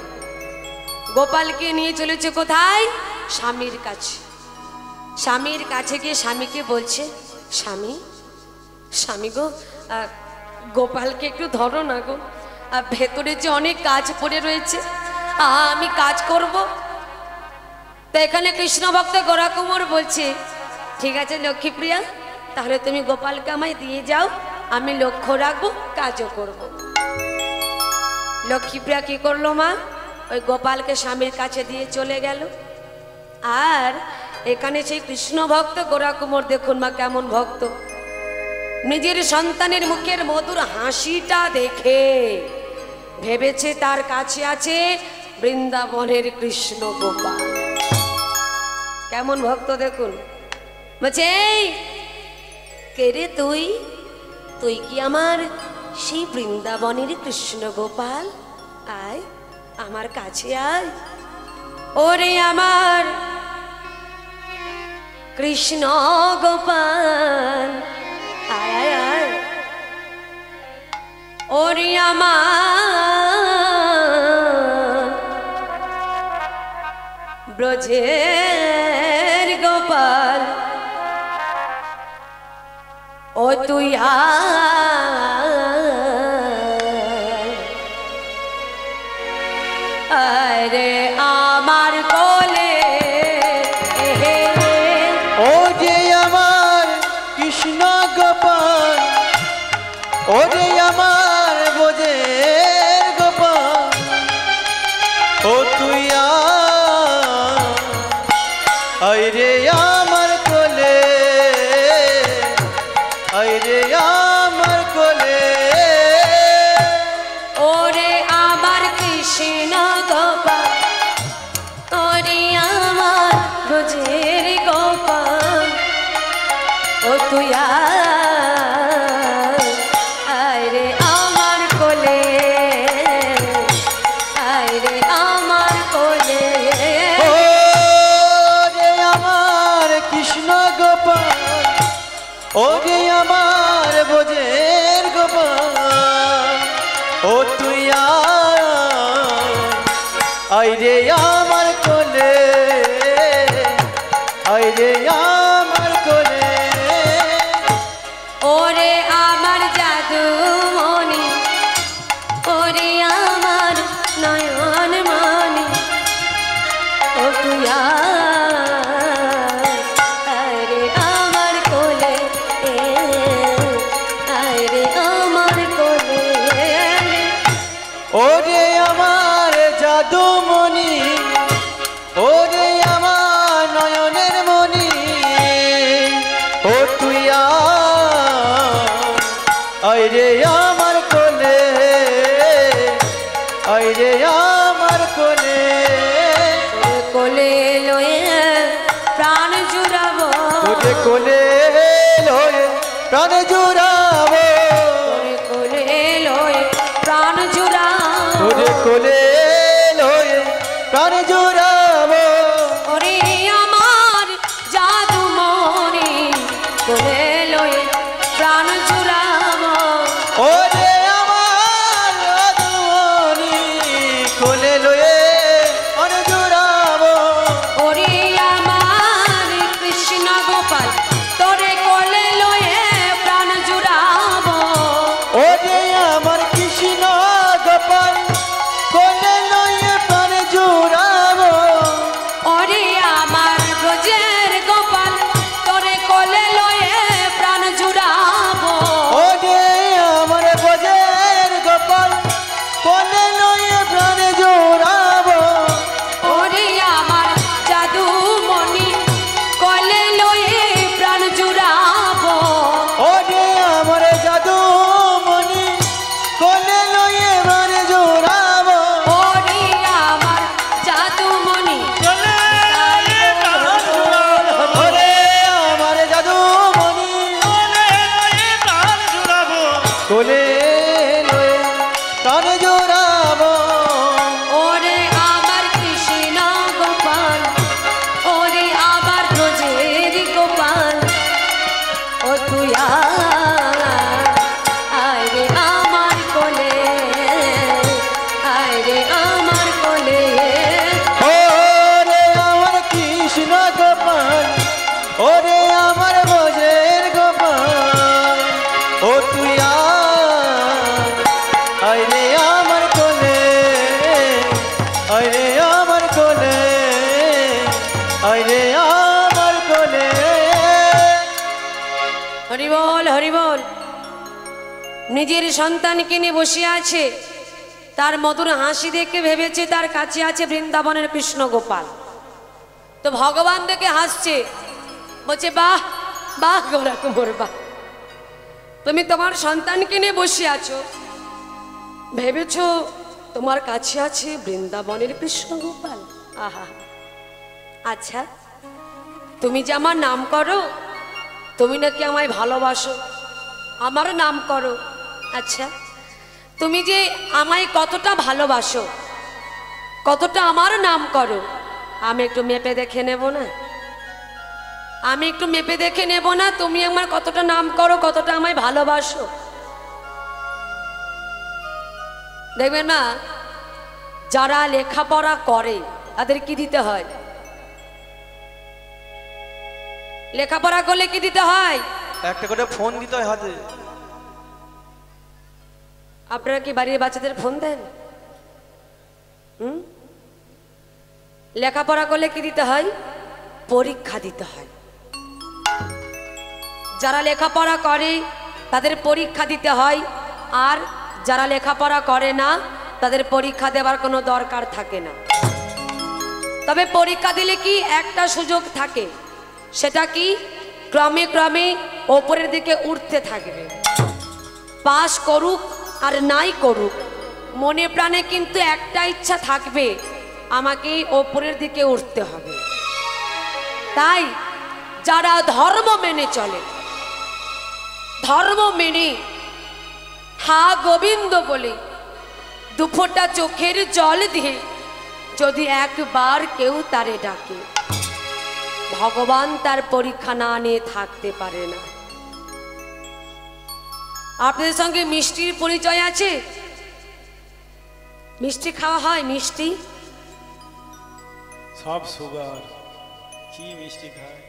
A: গোপালকে নিয়ে চলেছে কোথায়? স্বামীর কাছে। স্বামীর কাছে গিয়ে স্বামীকে বলছে, স্বামী স্বামী গো, গোপালকে একটু ধরো না গো, ভেতরে যে অনেক কাজ পড়ে রয়েছে, আমি কাজ করব। তো এখানে কৃষ্ণ ভক্ত গোরাকুমার বলছে, ঠিক আছে লক্ষ্মীপ্রিয়া, তাহলে তুমি গোপালকে আমায় দিয়ে যাও, আমি লক্ষ্য রাখবো, কাজও করব। লক্ষ্মীপ্রিয়া কি করলো মা? ওই গোপালকে স্বামীর কাছে দিয়ে চলে গেল। আর এখানে সেই কৃষ্ণ ভক্ত গোরাকুমার দেখুন মা কেমন ভক্ত, নিজের সন্তানের মুখের মধুর হাসিটা দেখে ভেবেছে তার কাছে আছে বৃন্দাবনের কৃষ্ণ গোপাল। কেমন ভক্ত দেখুন। বলছে, এই কে রে তুই? তুই কি আমার সেই বৃন্দাবনের কৃষ্ণ গোপাল? আয় আমার কাছে আয়। ওরে আমার কৃষ্ণ গোপাল, আয় আয় আয়। ওরে আমার ব্রজের গোপাল, ও তুই আরে আমার কোলে।
B: ও যে আমার কৃষ্ণ গোপাল, ও যে আমার বোঝের গোপাল, ও তুই আয় রে আমার কোলে, আয় রে আমার কোলে।
A: ওরে আমার কৃষ্ণ গোপাল, ওরে আমার ব্রজের গোপাল, ও তুই আয় রে আমার কোলে, আয় রে আমার কোলে।
B: ও রে আমার কৃষ্ণ গোপাল, ও রে আমার বোঝের গোপাল, ও তুই আয় রে আমার কোলে, আয় রে আমার কোলে।
A: ওরে আমার জাদুমণি, ওরে আমার নয়ন মণি, ও তুই আয় রে আমার কোলে, আয় রে আমার কোলে।
B: ও রে আমার জাদুমণি, ও রে আমার নয়নের মণি, ও তুই আয় রে আমার কোলে, আয় রে আমার কোলে।
A: তোর কোলে লয়ে প্রাণ জুড়াবো,
B: তোরে কোলে লয়ে প্রাণ জুড়াবো,
A: তোর কোলে লয়ে প্রাণ জুড়াবো,
B: তোরে কোলে লয়ে প্রাণ জুড়াবো।
A: ওরে আমার জাদুমণি, কোলে লয়ে প্রাণ জুড়াবো।
B: ও রে আমার জাদুমণি, কোলে লয়ে প্রাণ জুড়াবো।
A: ওরে আমার কৃষ্ণ গোপাল, তোরে কোলে লয়ে প্রাণ জুড়াবো।
B: ও রে আমার কৃষ্ণ গোপাল, কোলে লয়ে প্রাণ জুড়াবো।
A: ওরে আমার ব্রজের গোপাল, তোরে কোলে লয়ে প্রাণ জুড়াবো।
B: ও রে আমার বোঝের গোপাল, আয় রে আমার কোলে, আয় রে আমার কোলে।
A: হরি বল, হরি বল। নিজের সন্তানকে নিয়ে বসে আছে, তার মধুর হাসি দেখে ভেবেছে তার কাছে আছে বৃন্দাবনের কৃষ্ণ গোপাল। তো ভগবান দেখে হাসছে, বলছে বাহ বাহ গোরা কুমোর বাহ, তুমি তোমার সন্তানকে নিয়ে বসে আছো, ভেবেছো তোমার কাছে আছে বৃন্দাবনের কৃষ্ণ গোপাল। আহা, আচ্ছা তুমি যে আমার নাম করো, তুমি নাকি আমায় ভালোবাসো, আমার নাম করো। আচ্ছা তুমি যে আমায় কতটা ভালোবাসো, কতটা আমার নাম করো, আমি একটু মেপে দেখে নেব না? আমি একটু মেপে দেখে নেব না তুমি আমার কতটা নাম করো, কতটা আমায় ভালোবাসো? দেখবেন না, যারা লেখাপড়া করে তাদের কি দিতে হয়? লেখাপড়া করলে কি দিতে হয়?
C: একটা করে ফোন দিতে হয় হাতে।
A: আপনারা কি বাড়ির বাচ্চাদের ফোন দেন? লেখাপড়া করলে কি দিতে হয়? পরীক্ষা দিতে হয়। যারা লেখাপড়া করে তাদের পরীক্ষা দিতে হয়, আর যারা লেখাপড়া করে না তাদের পরীক্ষা দেওয়ার কোনো দরকার থাকে না। তবে পরীক্ষা দিলে কি একটা সুযোগ থাকে, সেটা কি ক্রমে ক্রমে ওপরের দিকে উঠতে থাকবে। পাস করুক আর নাই করুক, মনে প্রাণে কিন্তু একটা ইচ্ছা থাকবে, আমাকে ওপরের দিকে উঠতে হবে। তাই যারা ধর্ম মেনে চলে, ধর্ম মেনে হা গোবিন্দ বলে দুফোঁটা চোখের জল দিয়ে যদি একবার কেউ তারে ডাকে, ভগবান তার পরীক্ষা না নিয়ে থাকতে পারে না। আপনাদের সঙ্গে মিষ্টির পরিচয় আছে? মিষ্টি খাওয়া হয়? মিষ্টি
D: সব সুগার, কি মিষ্টি খায়?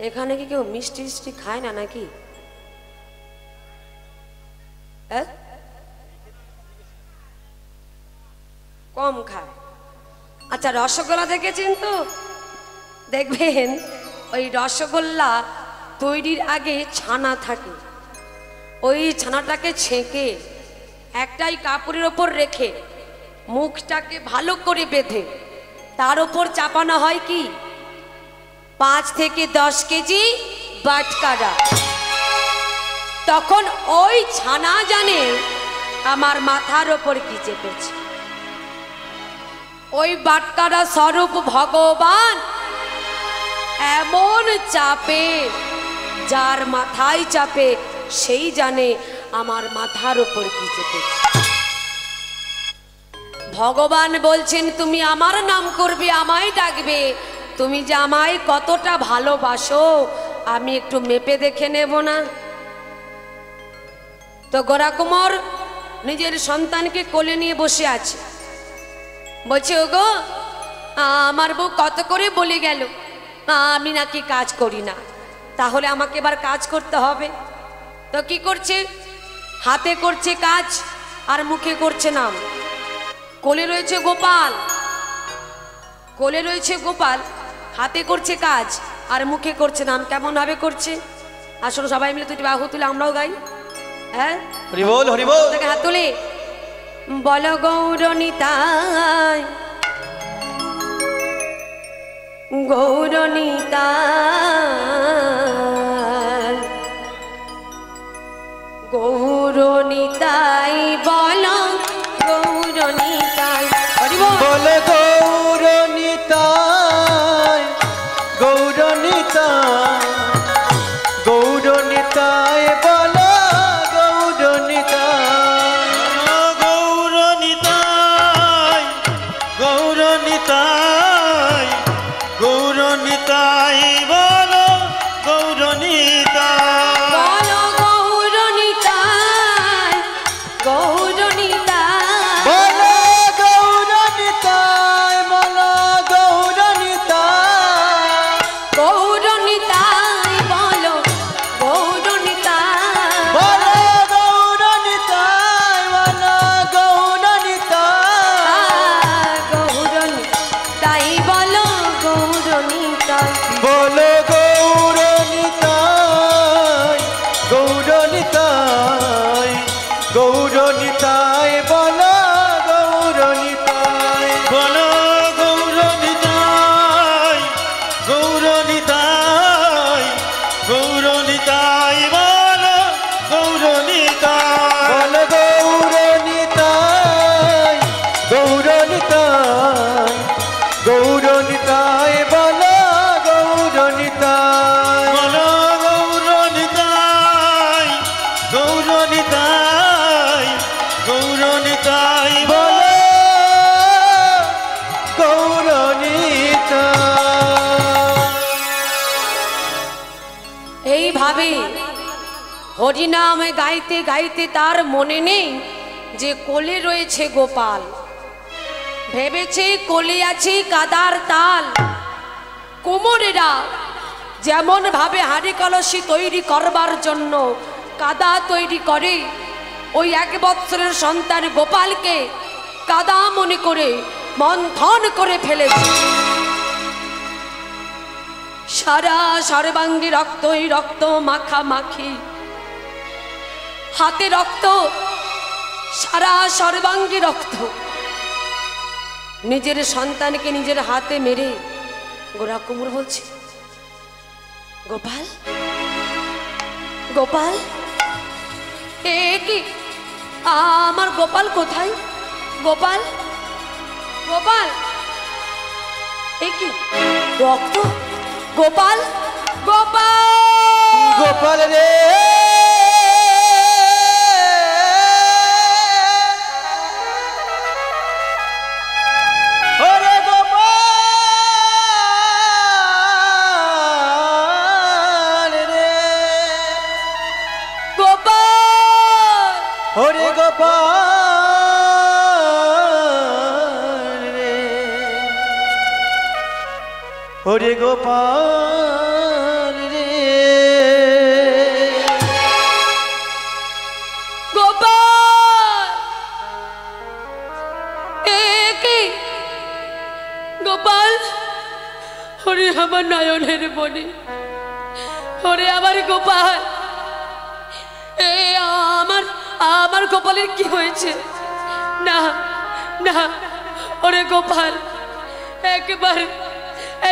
A: এখানে কি কেউ মিষ্টি মিষ্টি খায় না নাকি? কম খায়। আচ্ছা রসগোল্লা দেখেছেন তো? দেখবেন ওই রসগোল্লা তৈরির আগে ছানা থাকে, ওই ছানাটাকে ছেঁকে একটাই কাপড়ের ওপর রেখে মুখটাকে ভালো করে বেঁধে তার ওপর চাপানো হয় কি 5 থেকে 10 কেজি বাটকারা। তখন ওই ছানা জানে আমার মাথার ওপর কি চেপেছে। ওই বাটকারা স্বরূপ ভগবান এমন চাপে, যার মাথায় চাপে সেই জানে আমার মাথার ওপর কি চেপেছে। ভগবান বলছেন তুমি আমার নাম করবে, আমায় ডাকবে, তুমি যে আমায় কতটা ভালোবাসো আমি একটু মেপে দেখে নেব না? তো গোরা কুমোর নিজের সন্তানকে কোলে নিয়ে বসে আছে, বলছে ওগো আমার বউ কত করে বলে গেল আমি নাকি কাজ করি না, তাহলে আমাকে এবার কাজ করতে হবে। তো কি করছে? হাতে করছে কাজ আর মুখে করছে নাম। কোলে রয়েছে গোপাল, কোলে রয়েছে গোপাল, হাতে করছে কাজ আর মুখে করছে নাম। কেমন ভাবে করছে? আসলে সবাই মিলে তুই বাহু তুলে আমরাও গাই। হ্যাঁ
C: হরি বল, হরি বল।
A: হাত তুলে বল গৌরনিতাই, গৌরনিতাই, গৌরনিতাই বল গৌরনিতাই।
B: বলে গৌরনিতাই, গৌরনিতাই, গৌরনিতাই বলো গৌরনিতাই।
D: গৌরনিতাই, গৌরনিতাই, গৌরনিতাই বলো গৌরনিতাই।
A: বল গৌরনিতাই, গৌর ভাবে হরিনাম গাইতে গাইতে তার মনে নেই যে কোলে রয়েছে গোপাল। ভেবেছে কোলে আছে কাদার তাল। কুমোরেরা যেমন ভাবে হাঁড়ি কলসি তৈরি করবার জন্য কাদা তৈরি করে, ওই 1 বৎসরের সন্তান গোপালকে কাদা মনে করে মন্থন করে ফেলেছে। সারা সর্বাঙ্গে রক্তই রক্ত মাখামাখি, হাতে রক্ত, সারা সর্বাঙ্গে রক্ত। নিজের সন্তানকে নিজের হাতে মেরে গোরা কুমোর বলছে, গোপাল গোপাল, এ কি আমার গোপাল কোথায়? গোপাল গোপাল, এ কি রক্ত? গোপাল গোপাল
B: গোপাল রে ওরে গোপাল রে
A: গোপাল,
B: ওরে গোপাল রে ওরে গোপাল রে
A: গোপাল, এ কি গোপাল? ওরে আমার নয়নের মনে, ওরে আমার গোপাল, এ আমার আমার গোপালের কি হয়েছে? না না, ওরে গোপাল, একবার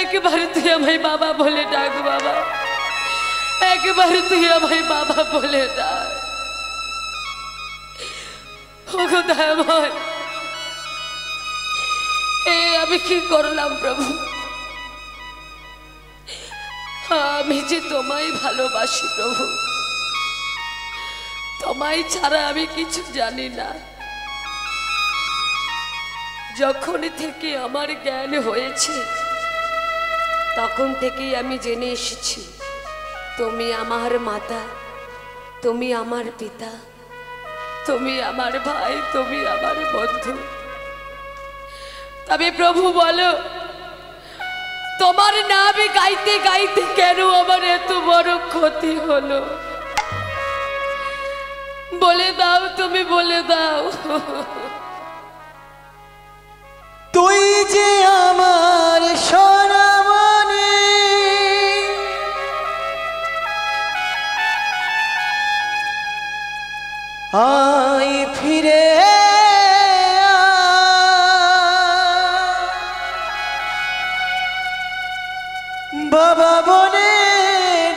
A: একবার তুই আমায় বাবা বলে ডাক বাবা, একবার তুই আমায় বাবা বলে ডাক। ওগো দয়াময়, এ আমি কি করলাম প্রভু? আমি যে তোমায় ভালোবাসি প্রভু, তোমায় ছাড়া আমি কিছু জানি না। যখন থেকে আমার জ্ঞান হয়েছে তখন থেকেই আমি জেনে এসেছি তুমি আমার মাতা, তুমি আমার পিতা, তুমি আমার ভাই, তুমি আমার বন্ধু। তবে প্রভু বলো, তোমার নামে গাইতে গাইতে কেন আমার এত বড় ক্ষতি হলো? বলে দাও, তুমি বলে দাও।
B: তুই যে আমার সোনামণি, আয় ফিরে বাবা বনে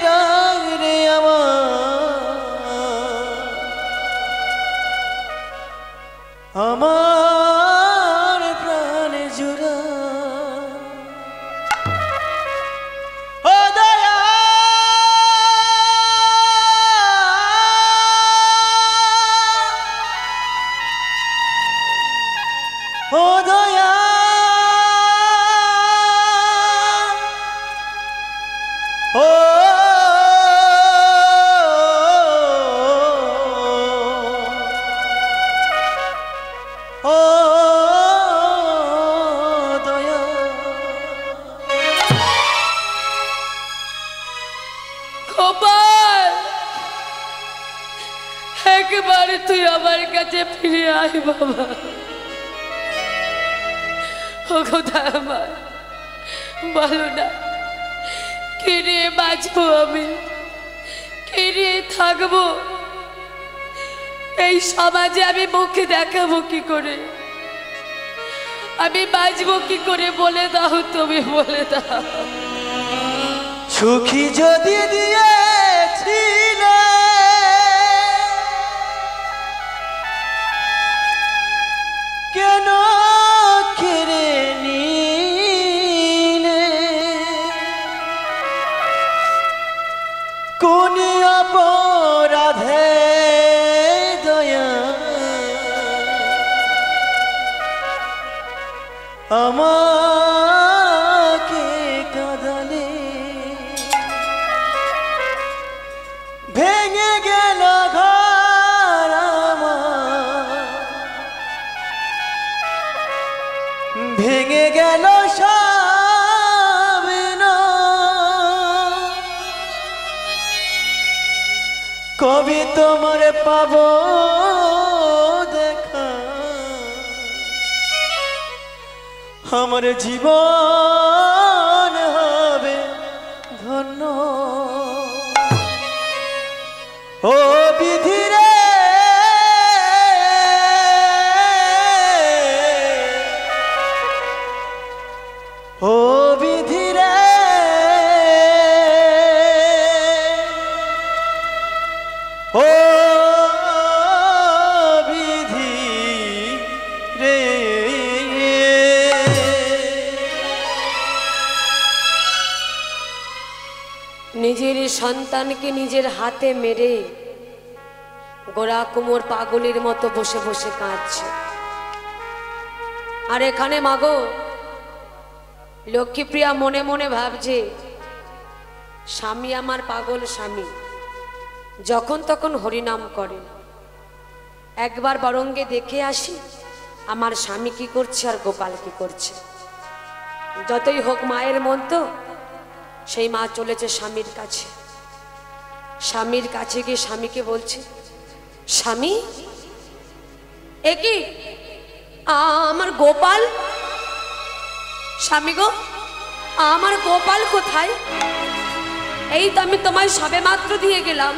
B: ডাক রে আমার প্রাণ জুড়া। ও দয়া ও দয়া ও ও দয়া
A: গোপাল, একবার তুই আমার কাছে ফিরে আয় বাবা। ও কথা আমার বলো না, কে নিয়ে বাঁচবো আমি, কে নিয়ে থাকবো? এই সমাজে আমি মুখে দেখাবো কি করে? আমি বাঁচবো কি করে? বলে দাও, তুমি বলে দাও।
B: সুখী যদি দিয়েছিলে কেন কেড়ে নিলে? কোন অপরাধে দয়া আমাকে কাঁদালে? ও ভেঙে গেল স্বপ্ন কবি তোমার পাবো দেখা আমার জীবন হবে ধন্য ও বিধি রে ও বিধি রে ও বিধি রে
A: নিজের সন্তানকে নিজের হাতে মেরে গোরা কুমোর পাগলের মতো বসে বসে কাঁদছে। আর এখানে মাগো লক্ষ্মীপ্রিয়া মনে মনে ভাবছে, স্বামী আমার পাগল স্বামী, যখন তখন হরিনাম করে, একবার বরঙ্গে দেখে আসি আমার স্বামী কি করছে আর গোপাল কি করছে। যতই হোক মায়ের মন তো, সেই মা চলেছে স্বামীর কাছে। স্বামীর কাছে গিয়ে স্বামীকে বলছে, স্বামী এ কি আমার গোপাল? স্বামী গো, আমার গোপাল কোথায়? এই তো আমি তোমায় সবে মাত্র দিয়ে গেলাম,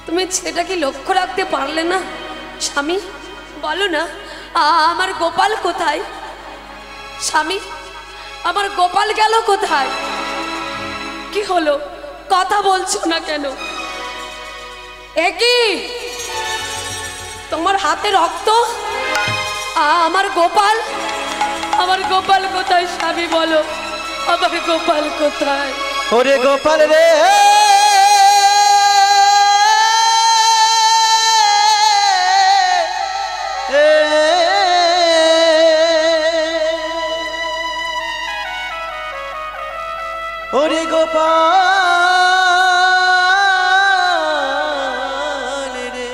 A: তুমি সেটা কি লক্ষ্য রাখতে পারলে না? স্বামী বলো না, আমার গোপাল কোথায়? স্বামী আমার গোপাল গেল কোথায়? কি হলো, কথা বলছো না কেন? একই তোমার হাতে রক্ত, আমার গোপাল, আমার গোপাল কোথায়? স্বামী বলো, আমার গোপাল কোথায়?
B: ওরে গোপাল রে ওরে গোপাল রে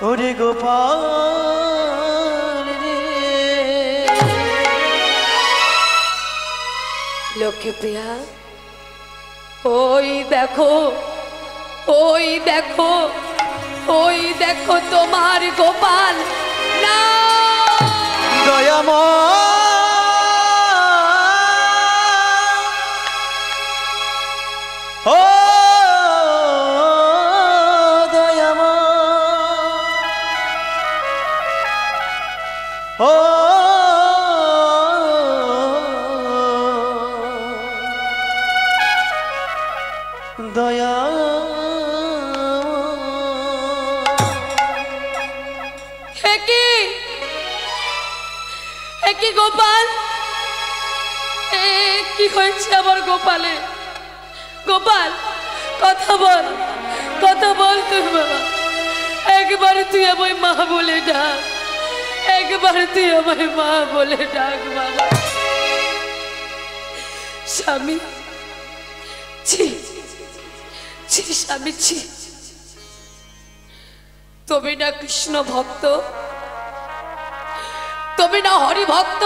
B: ওরে গোপাল রে
A: লক্ষ্মীপ্রিয়া, ওই দেখো, ওই দেখো, ওই দেখো তোমার গোপাল। না
B: দয়াময় ও দয়াময় ও দয়া
A: কি গোপাল, কি হয়েছে আমার গোপালে? গোপাল কথা বল, কথা বল তুই বাবা। একবার তুই আমায় মা বলে ডাক, একবার তুই আমায় মা বলে ডাক বাবা। স্বামী ছি ছি, স্বামী ছি, তুমি না কৃষ্ণ ভক্ত, তুমি না হরি ভক্ত?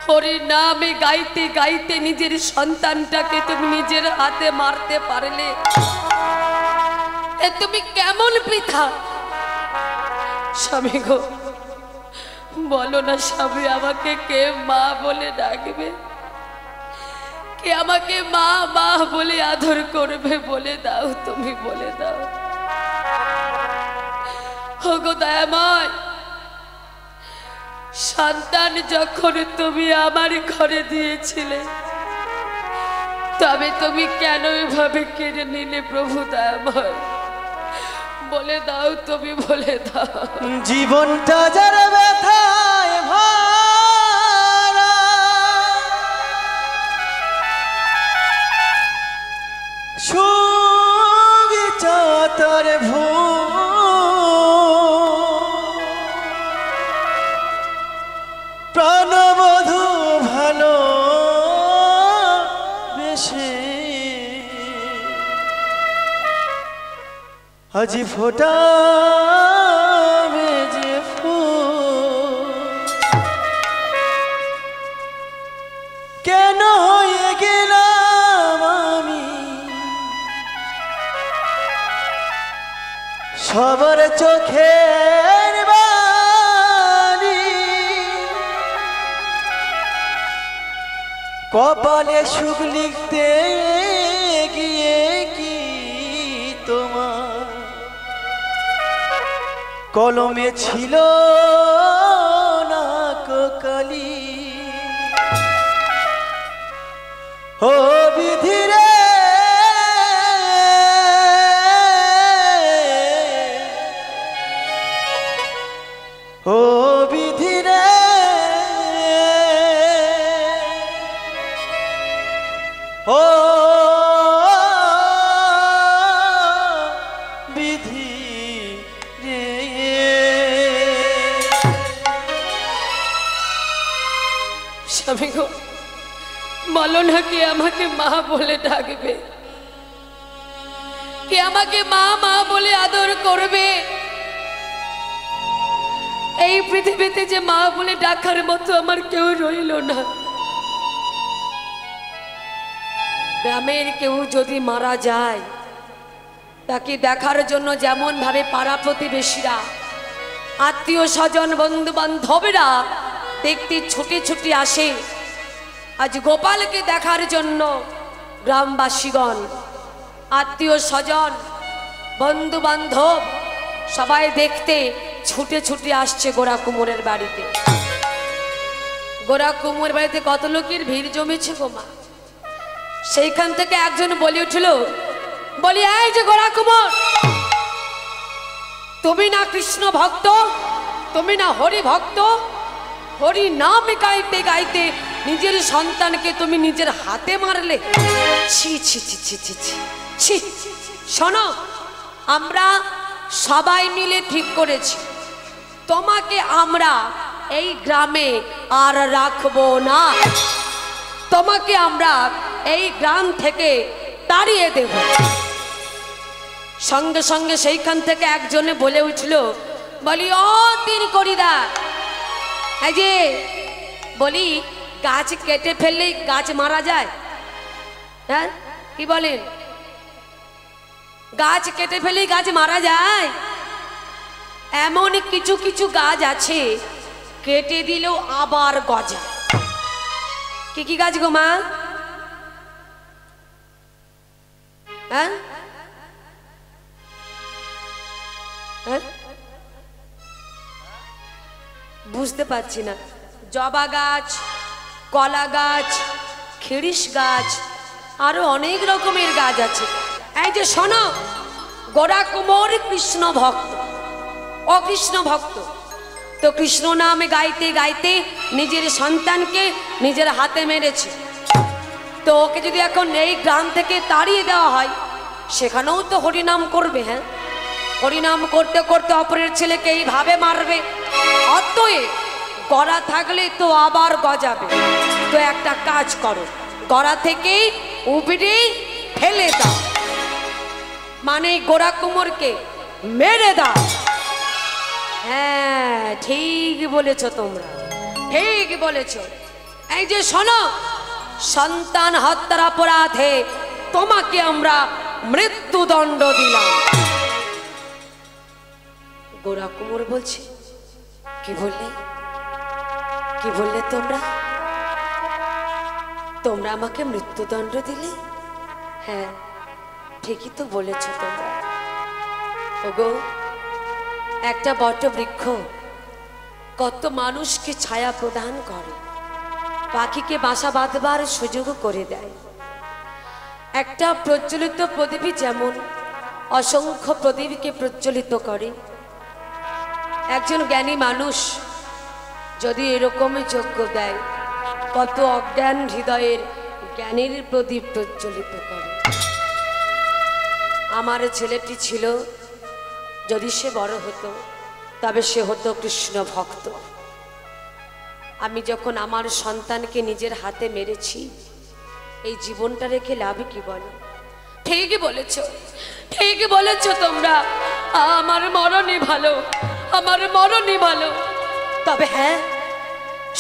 A: হরি নামে গাইতে গাইতে নিজের সন্তানটাকে তুমি নিজের হাতে মারতে পারলে, এ তুমি কেমন পিতা? স্বামী গো বলো না স্বামী, আমাকে কে মা বলে ডাকবে? কে আমাকে মা মা বলে আদর করবে? বলে দাও, তুমি বলে দাও। ওগো দয়াময়, সন্তান যখন তুমি আমার ঘরে দিয়েছিলে, তবে তুমি কেন এভাবে কেড়ে নিলে প্রভু দয়াময়? বলে দাও, তুমি বলে দাও।
B: জীবনটা যার ব্যথায় ভরা, সুবিচার ভূ প্রাণবধূ ভালো বেশে আজি ফোটা যে সবার চোখের বালি কপালে সুখ লিখতে গিয়ে কি তোমার কলমে ছিল না কালি ও বিধিরে ও বিধিরে ও বিধি রে
A: স্বামী গো, বলো না কি আমাকে মা বলে ডাকবে, কি আমাকে মা মা বলে আদর করবে? এই পৃথিবীতে যে মা বলে ডাকার মতো আমার কেউ রইল না। গ্রামের কেউ যদি মারা যায়, তাকে দেখার জন্য যেমন ভাবে পাড়া প্রতিবেশীরা, আত্মীয় স্বজন, বন্ধু বান্ধবরা দেখতে ছুটে ছুটে আসে, আজ গোপালকে দেখার জন্য গ্রামবাসীগণ, আত্মীয় স্বজন, বন্ধু বান্ধব সবাই দেখতে ছুটে ছুটে আসছে গোরা কুমোরের বাড়িতে। গোরা কুমোরের বাড়িতে কত লোকের ভিড় জমেছে গো মা। সেইখান থেকে একজন বলে উঠল, বলি এই যে গোরা কুমোর, তুমি না কৃষ্ণ ভক্ত, তুমি না হরি ভক্ত, হরি নাম গাইতে গাইতে নিজের সন্তানকে তুমি নিজের হাতে মারলে? ছি ছি ছি ছি ছি ছি ছি। শোনো, আমরা সবাই মিলে ঠিক করেছি, তোমাকে আমরা এই গ্রামে আর রাখবো না, তোমাকে আমরা এই গ্রাম থেকে তাড়িয়ে দেব। সঙ্গে সঙ্গে সেইখান থেকে একজনে বলে উঠল, বলি ও তিন করিদা, এই যে বলি গাছ কেটে ফেললেই গাছ মারা যায়? হ্যাঁ কি বলেন? গাছ কেটে ফেললেই গাছ মারা যায়? এমন কিছু কিছু গাছ আছে কেটে দিলেও আবার গজায়। কি কি গাছ গো মা? হ্যাঁ বুঝতে পারছি না। জবা গাছ, কলা গাছ, খিরিস গাছ, আরো অনেক রকমের গাছ আছে। এই যে শোনো, গোরা কুমোর কৃষ্ণ ভক্ত, অকৃষ্ণ ভক্ত, তো কৃষ্ণ নামে গাইতে গাইতে নিজের সন্তানকে নিজের হাতে মেরেছে। তো ওকে যদি এখন এই গ্রাম থেকে তাড়িয়ে দেওয়া হয়, সেখানেও তো হরিনাম করবে। হ্যাঁ, হরিনাম করতে করতে অপরের ছেলেকে এইভাবে মারবে। অতএব গড়া থাকলে তো আবার গজাবে। তো একটা কাজ করো, গড়া থেকে উপড়ে ফেলে দাও, মানে গোরা কুমোরকে মেরে দাও। হ্যাঁ ঠিক বলেছ তোমরা, ঠিক বলেছ। এই যে শোনো, সন্তান হত্যার অপরাধে তোমাকে আমরা মৃত্যুদণ্ড দিলাম। গোরা কুমোর বলছে, কি বললে, কি বললে তোমরা? তোমরা আমাকে মৃত্যুদণ্ড দিলে? হ্যাঁ ঠিকই তো বলেছ তোমরা। ওগো, একটা বট বৃক্ষ কত মানুষকে ছায়া প্রদান করে, পাখিকে বাসা বাঁধবার সুযোগ করে দেয়। একটা প্রজ্বলিত প্রদীপ যেমন অসংখ্য প্রদীপকে প্রজ্বলিত করে, একজন জ্ঞানী মানুষ যদি এরকমই যজ্ঞ দেয়, কত অজ্ঞান হৃদয়ের জ্ঞানের প্রদীপ প্রজ্বলিত করে। আমার ছেলেটি ছিল, যদি সে বড় হতো তবে সে হতো কৃষ্ণ ভক্ত। আমি যখন আমার সন্তানকে নিজের হাতে মেরেছি, এই জীবনটা রেখে লাভ কি বলো? ঠিকই বলেছ, ঠিকই বলেছ তোমরা। আমার মরণই ভালো, আমার মরণই ভালো। তবে হ্যাঁ,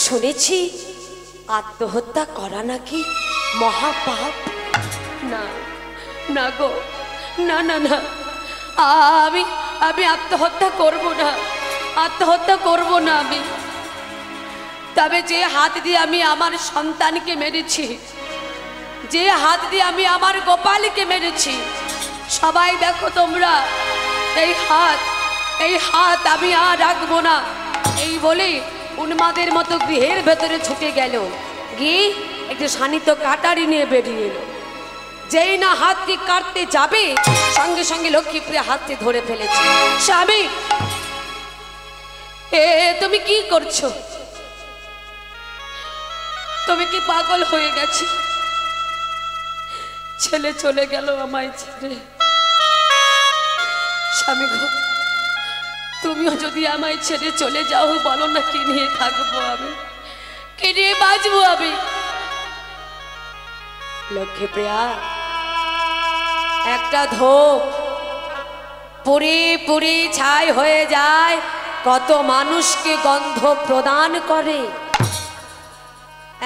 A: শুনেছি আত্মহত্যা করা নাকি মহাপাপ। না না গো, না না না, আমি আমি আত্মহত্যা করব না, আত্মহত্যা করব না আমি। তবে যে হাত দিয়ে আমি আমার সন্তানকে মেরেছি, যে হাত দিয়ে আমি আমার গোপালকে মেরেছি, সবাই দেখো তোমরা, এই হাত আমি আর রাখবো না। এই বলে উন্মাদের মতো গৃহের ভেতরে ছুটে গেল, গিয়ে একটু শানিত কাটারি নিয়ে বেরিয়ে এলো। যেই না হাতটি কাটতে যাবে, সঙ্গে সঙ্গে লক্ষ্মীপ্রিয়া হাতটি ধরে ফেলেছে। স্বামী, তুমি কি করছো? তুমি কি পাগল হয়ে গেছো? ছেলে চলে গেল আমায় ছেড়ে। স্বামী গো, তুমিও যদি আমায় ছেড়ে চলে যাও, বলো না কি নিয়ে থাকবো আমি, কি নিয়ে বাঁচবো আমি? লক্ষ্মীপ্রিয়া, একটা ধূপ পুরি পুরি ছাই হয়ে যায়, কত মানুষকে গন্ধ প্রদান করে।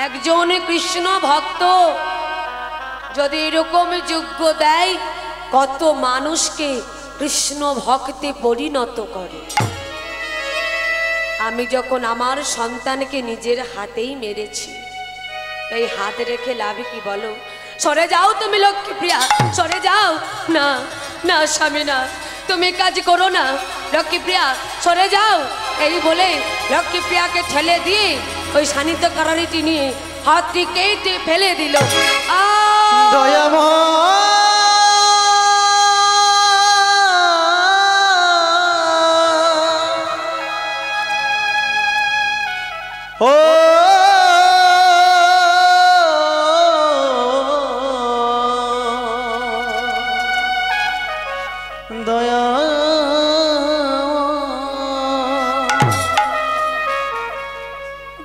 A: একজন কৃষ্ণ ভক্ত যদি এরকম যোগ্য দেয়, কত মানুষকে কৃষ্ণ ভক্তে পরিণত করে। আমি যখন আমার সন্তানকে নিজের হাতেই মেরেছি, এই হাত রেখে লাভ কি বলো? সরে যাও তুমি লক্ষ্মীপ্রিয়া, সরে যাও। না না স্বামী, না, তুমি কাজ করো না। লক্ষ্মীপ্রিয়া সরে যাও। এই বলে লক্ষ্মীপ্রিয়াকে ঠেলে দিয়ে ওই শানিত কারারিটি নিয়ে হাতটি কেটে ফেলে দিল।
B: ও দয়া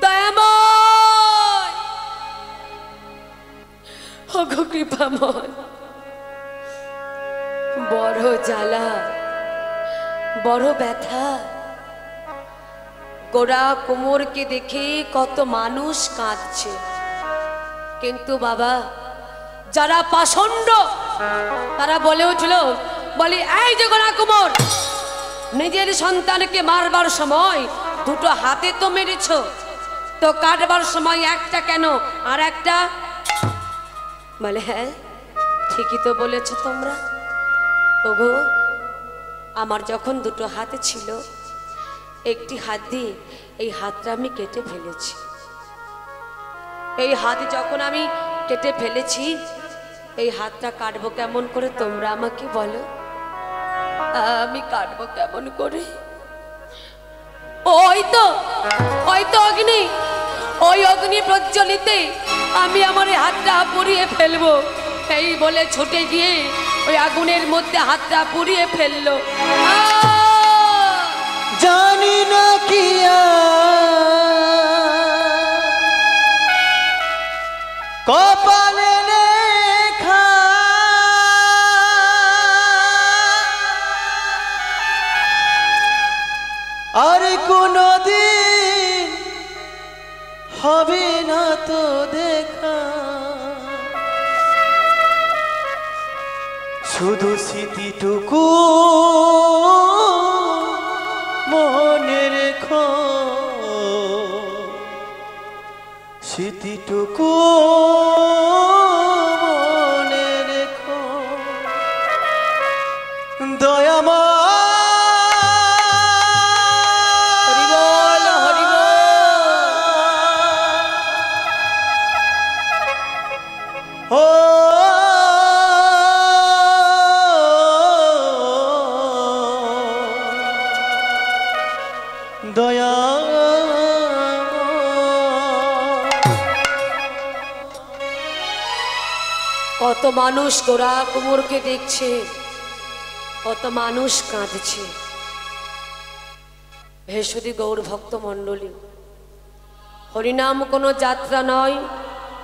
A: দয়াময়, ওগো কৃপাময়, বড় জ্বালা, বড় ব্যথা। গোড়া কোমরকে দেখে কত মানুষ কাঁদছে, কিন্তু বাবা যারা পাষণ্ড তারা বলে উঠল, বলি এই যে গোড়া কোমর, নিজের সন্তানকে মারবার সময় দুটো হাতে তো মেরেছ, তো কাটবার সময় একটা কেন আর একটা? বলে হ্যাঁ ঠিকই তো বলেছ তোমরা। ওগো, আমার যখন দুটো হাতে ছিল, একটি হাত দিয়ে এই হাতটা আমি কেটে ফেলেছি। এই হাত যখন আমি কেটে ফেলেছি, এই হাতটা কাটবো কেমন করে তোমরা আমাকে বলো? আমি কাটবো কেমন করে? ওই তো অগ্নি, ওই অগ্নি প্রজ্বলিতে আমি আমার হাতটা পুড়িয়ে ফেলবো। এই বলে ছুটে গিয়ে ওই আগুনের মধ্যে হাতটা পুড়িয়ে ফেললো।
B: জানি না কি কপালে লেখা, আর কোনদিন হবে না তো দেখা, শুধু স্মৃতিটুকু মনে রেখো, স্মৃতিটুকু মনে রেখো। দয়াময়,
A: হরি বল, হরি বল।
B: ও দয়া
A: কত মানুষ গোড়া কোমরকে দেখছে, কত মানুষ কাঁদছে। হে সুধী গৌর ভক্ত মণ্ডলী, হরিনাম কোনো যাত্রা নয়,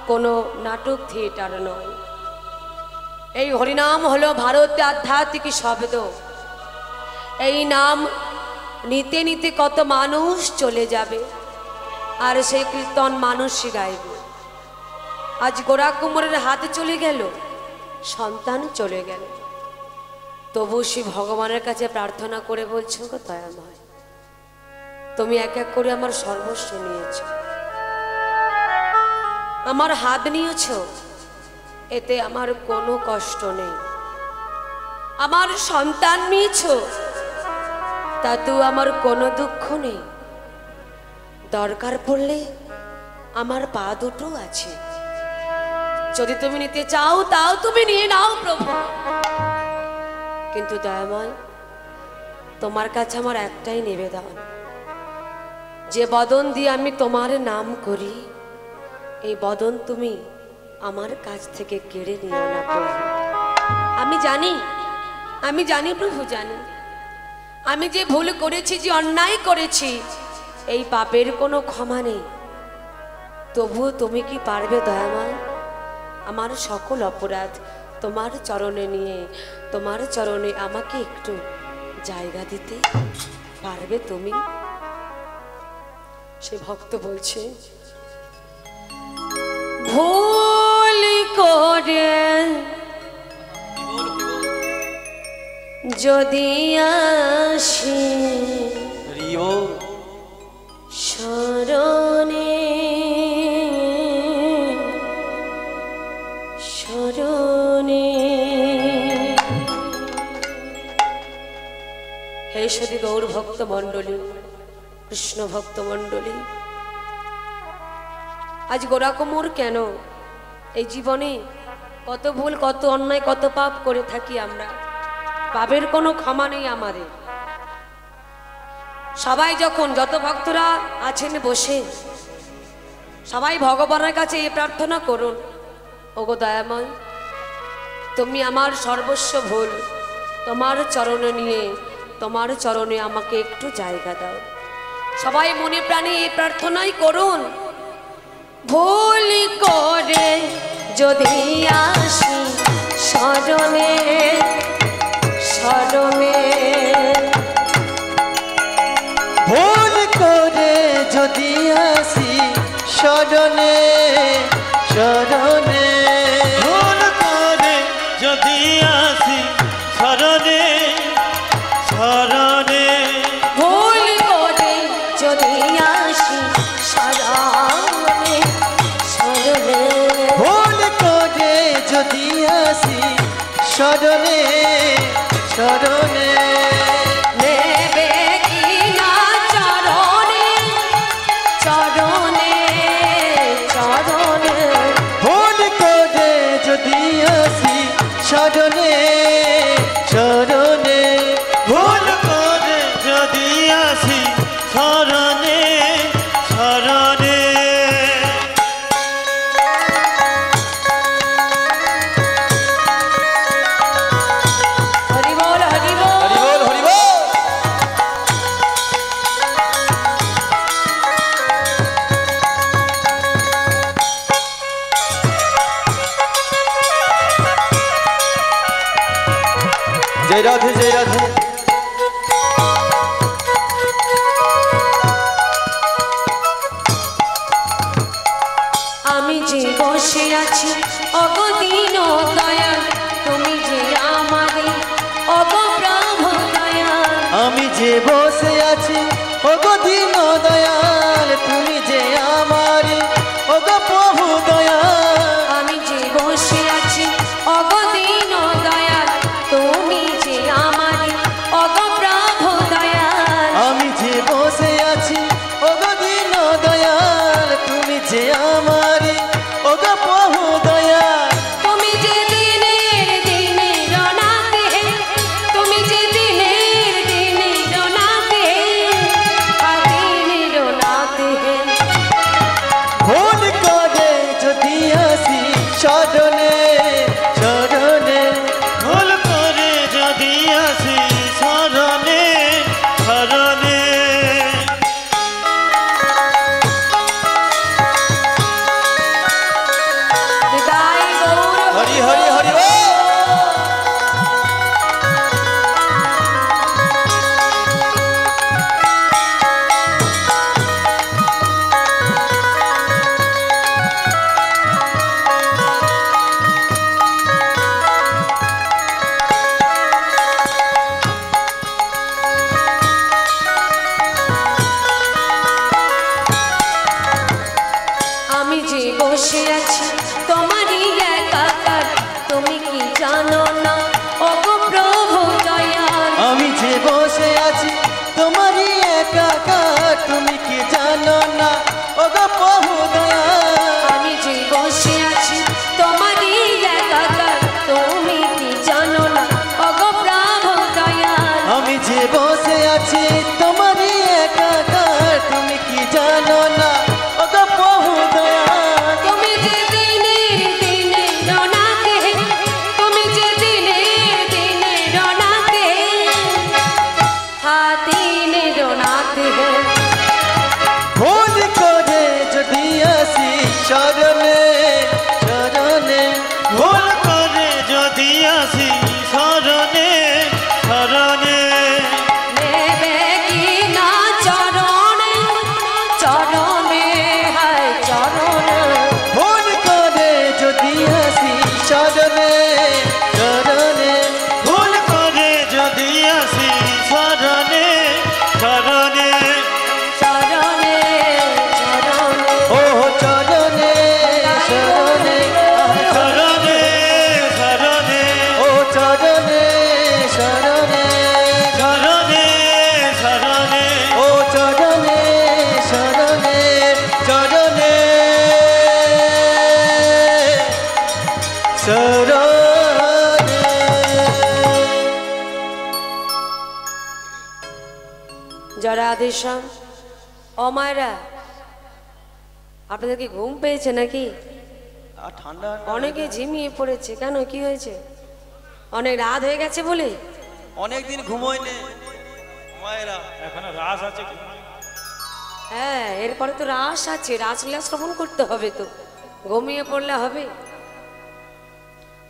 A: কোনো নাটক থিয়েটার নয়। এই হরিনাম হলো ভারতে আধ্যাত্মিক শব্দ। এই নাম নিতে নিতে কত মানুষ চলে যাবে, আর সেই কীর্তন মানুষই গাইবে। আজ গোড়া কুমোরের হাতে চলে গেল, সন্তান চলে গেল, তবু সে ভগবানের কাছে প্রার্থনা করে বলছো গো দয়াময়, তুমি এক এক করে আমার সর্বস্ব নিয়েছ, আমার হাত নিয়েছ, এতে আমার কোনো কষ্ট নেই। আমার সন্তান নিয়েছ, তাতেও আমার কোনো দুঃখ নেই। দরকার পড়লে আমার পা দুটো আছে, যদি তুমি নিতে চাও তাও তুমি নিয়ে নাও প্রভু। কিন্তু দয়াময়, তোমার কাছে আমার একটাই নিবেদন, যে বদন দিয়ে আমি তোমার নাম করি, এই বদন তুমি আমার কাছ থেকে কেড়ে নিও না প্রভু। আমি জানি প্রভু, জানি আমি যে ভুল করেছি, যে অন্যায় করেছি, এই পাপের কোনো ক্ষমা নেই। তবুও তুমি কি পারবে দয়াময় আমার সকল অপরাধ তোমার চরণে নিয়ে, তোমার চরণে আমাকে একটু জায়গা দিতে পারবে তুমি? সে ভক্ত বলছে, ভুল করে যদি আসি শরণে শরণে। হে সদী গৌর ভক্ত মণ্ডলী, কৃষ্ণ ভক্ত মণ্ডলী, আজ গোড়াকুমোর কেন? এই জীবনে কত ভুল, কত অন্যায়, কত পাপ করে থাকি আমরা, পাপের কোনো ক্ষমা নেই আমাদের। সবাই যখন, যত ভক্তরা আছেন বসে, সবাই ভগবানের কাছে এই প্রার্থনা করুন, ওগো দয়াময়, তুমি আমার সর্বস্ব ভুল তোমার চরণে নিয়ে, তোমার চরণে আমাকে একটু জায়গা দাও। সবাই মনে প্রাণে এই প্রার্থনাই করুন। ভুল করে যদি আসি শরণে শরণে,
B: ভুল করে যদি আসি শরণে শরণে,
D: ভুল করে যদি আসি শরণে শরণে,
A: ভুল করে যদি আসি শরণে শরণে,
B: ভুল করে যদি আসি শরণে শরণে,
A: নেবে কি না চরণে চরণে চরণে,
B: ভুল করে যদি আসি শরণে শরণে,
D: ভুল করে যদি আসি শরণে শরণে।
A: হরি বল হরি বল।
B: হরি বল হরি বল। জয় রাধে জয় রাধে।
A: আমি যে বসে আছি অগদিন দয়াল, তুমি যে আমারে অগপ্রভু দয়াল,
B: আমি যে বসে আছি ওগো দীন দয়াল, তুমি যে আমার ওগো প্রভু দয়াল,
A: আমি যে বসে আছি অগদিন দয়াল, তুমি যে আমারে অগপ্রভু দয়াল,
B: আমি যে বসে আছি ওগো দীন দয়াল, তুমি যে আমার ওগো প্রভু দয়াল,
A: তুমি যে দিনের দিনের রাতে, তুমি যে দিনের দিনের রাতে, দিনের বসে আছি তোমারই একাকার, তুমি কি জানো না ওগো প্রভু দয়াল।
B: আমি যে বসে আছি তোমারই একাকার, তুমি কি জানো না ওগো প্রভু দয়াল।
A: আমি যে বসে আছি তোমারই একাকার, তুমি কি জানো না ওগো প্রভু দয়াল।
B: আমি যে বসে আছি তোমারই একাকার, তুমি কি জানো না ওগো প্রভু দয়াল।
A: তুমি যে দিনের দিনে রোনাতে, তুমি যে দিনের দিনে রোনাতে, হ্যাঁ দিনে রোনাতে।
B: ভুল করে যদি আসি শরণে শরণে,
D: ভুল করে যদি আসি শরণে শরণে,
A: নেবে কি না চরণে চরণে, হায় চরণে।
B: ভুল করে যদি আসি শরণে শরণে,
D: ভুল করে যদি আসি শরণে শরণে,
A: চরণে চরণে,
B: ও চরণে শরণে,
D: শরণে শরণে,
B: ও চরণে শরণে,
D: শরণে শরণে,
B: ও চরণে শরণে চরণে শরণে।
A: যারা আদেশাম অমায়রা, আপনাদের কি ঘুম পেয়েছে নাকি?
C: আর ঠান্ডা
A: অনেকে ঝিমিয়ে পড়েছে, কেন কি হয়েছে? অনেক রাত হয়ে গেছে বলে?
C: অনেকদিন ঘুমোয়নি মায়েরা।
D: এখনো রাস আছে।
A: হ্যাঁ, এরপরে তো রাস আছে, রাসলীলা শ্রবণ করতে হবে, তো ঘুমিয়ে পড়লে হবে?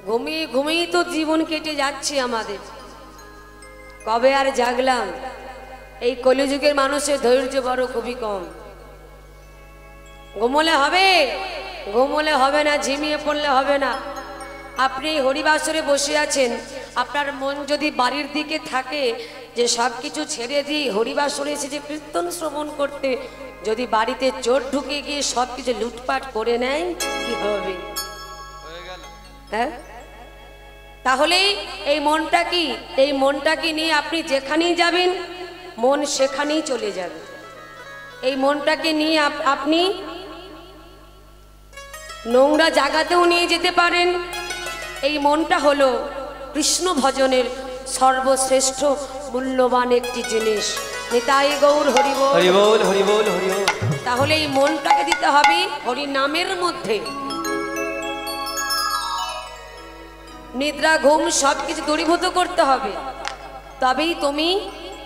A: ঘুমিয়ে ঘুমিয়েই তো জীবন কেটে যাচ্ছে আমাদের। কবে আর জাগলাম? এই কলিযুগের মানুষের ধৈর্য বড় খুবই কম। ঘুমোলে হবে? ঘুমোলে হবে না, ঝিমিয়ে পড়লে হবে না। আপনি হরিবাসরে বসে আছেন, আপনার মন যদি বাড়ির দিকে থাকে যে সব কিছু ছেড়ে দিই হরিবাসরে এসেছে কীর্তন শ্রবণ করতে, যদি বাড়িতে চোর ঢুকে গিয়ে সব কিছু লুটপাট করে নেয় কি হবে? হ্যাঁ, তাহলে এই মনটা কি, এই মনটাকে নিয়ে আপনি যেখানেই যাবেন মন সেখানেই চলে যাবে। এই মনটাকে নিয়ে আপনি নোংরা জায়গাতেও নিয়ে যেতে পারেন। এই মনটা হলো কৃষ্ণ ভজনের সর্বশ্রেষ্ঠ মূল্যবান একটি জিনিস। নিতাই গৌর হরিবোল।
B: হরি বল হরি বল হরি বল।
A: তাহলে এই মনটাকে দিতে হবে হরি নামের মধ্যে। নিদ্রা ঘুম সবকিছু দূরীভূত করতে হবে, তবেই তুমি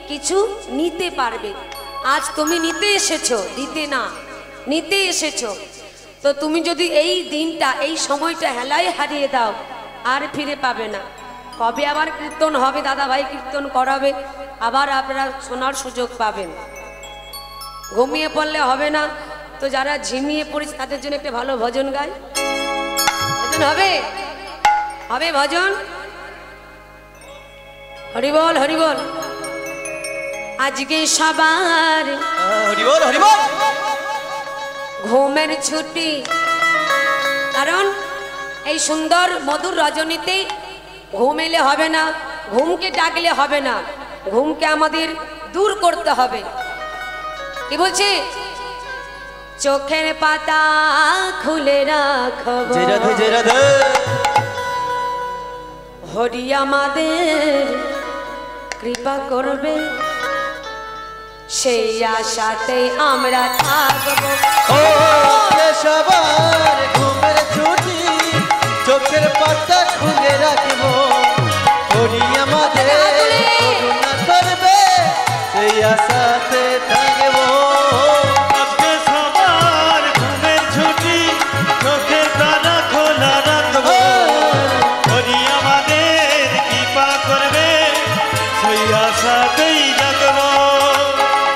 A: কিছু নিতে পারবে। আজ তুমি নিতে এসেছো, দিতে না, নিতে এসেছো। তো তুমি যদি এই দিনটা, এই সময়টা হেলায় হারিয়ে দাও, আর ফিরে পাবে না। কবে আবার কীর্তন হবে, দাদা ভাই কীর্তন করাবে, আবার আপনারা শোনার সুযোগ পাবেন। ঘুমিয়ে পড়লে হবে না। তো যারা ঝিমিয়ে পড়েছে তাদের জন্য একটা ভালো ভজন গায়। ভজন হবে? হবে ভজন? হরিবল হরিবল। আজকে সবার
C: হরি বল হরি বল।
A: ঘুমের ছুটি, কারণ এই সুন্দর মধুর রজনীতে ঘুম এলে হবে না, ঘুমকে ডাকলে হবে না, ঘুমকে আমাদের দূর করতে হবে। কি বলছে? চোখের পাতা খুলে রাখব,
B: জয় রাধে জয় রাধে।
A: হরি আমাদের কৃপা করবে, সেই আশাতে আমরা থাকব।
B: ও সবার ঘুমের ছুটি, চোখের পাতা খুলে রাখবো, হরি আমাদের করুণা করবে, সেই আশাতে থাকবো।
D: আজকে সবার ঘুমের ছুটি, চোখের তারা খোলা রাখবো, হরি আমাদের কৃপা করবে, সেই আশাতেই জাগবো।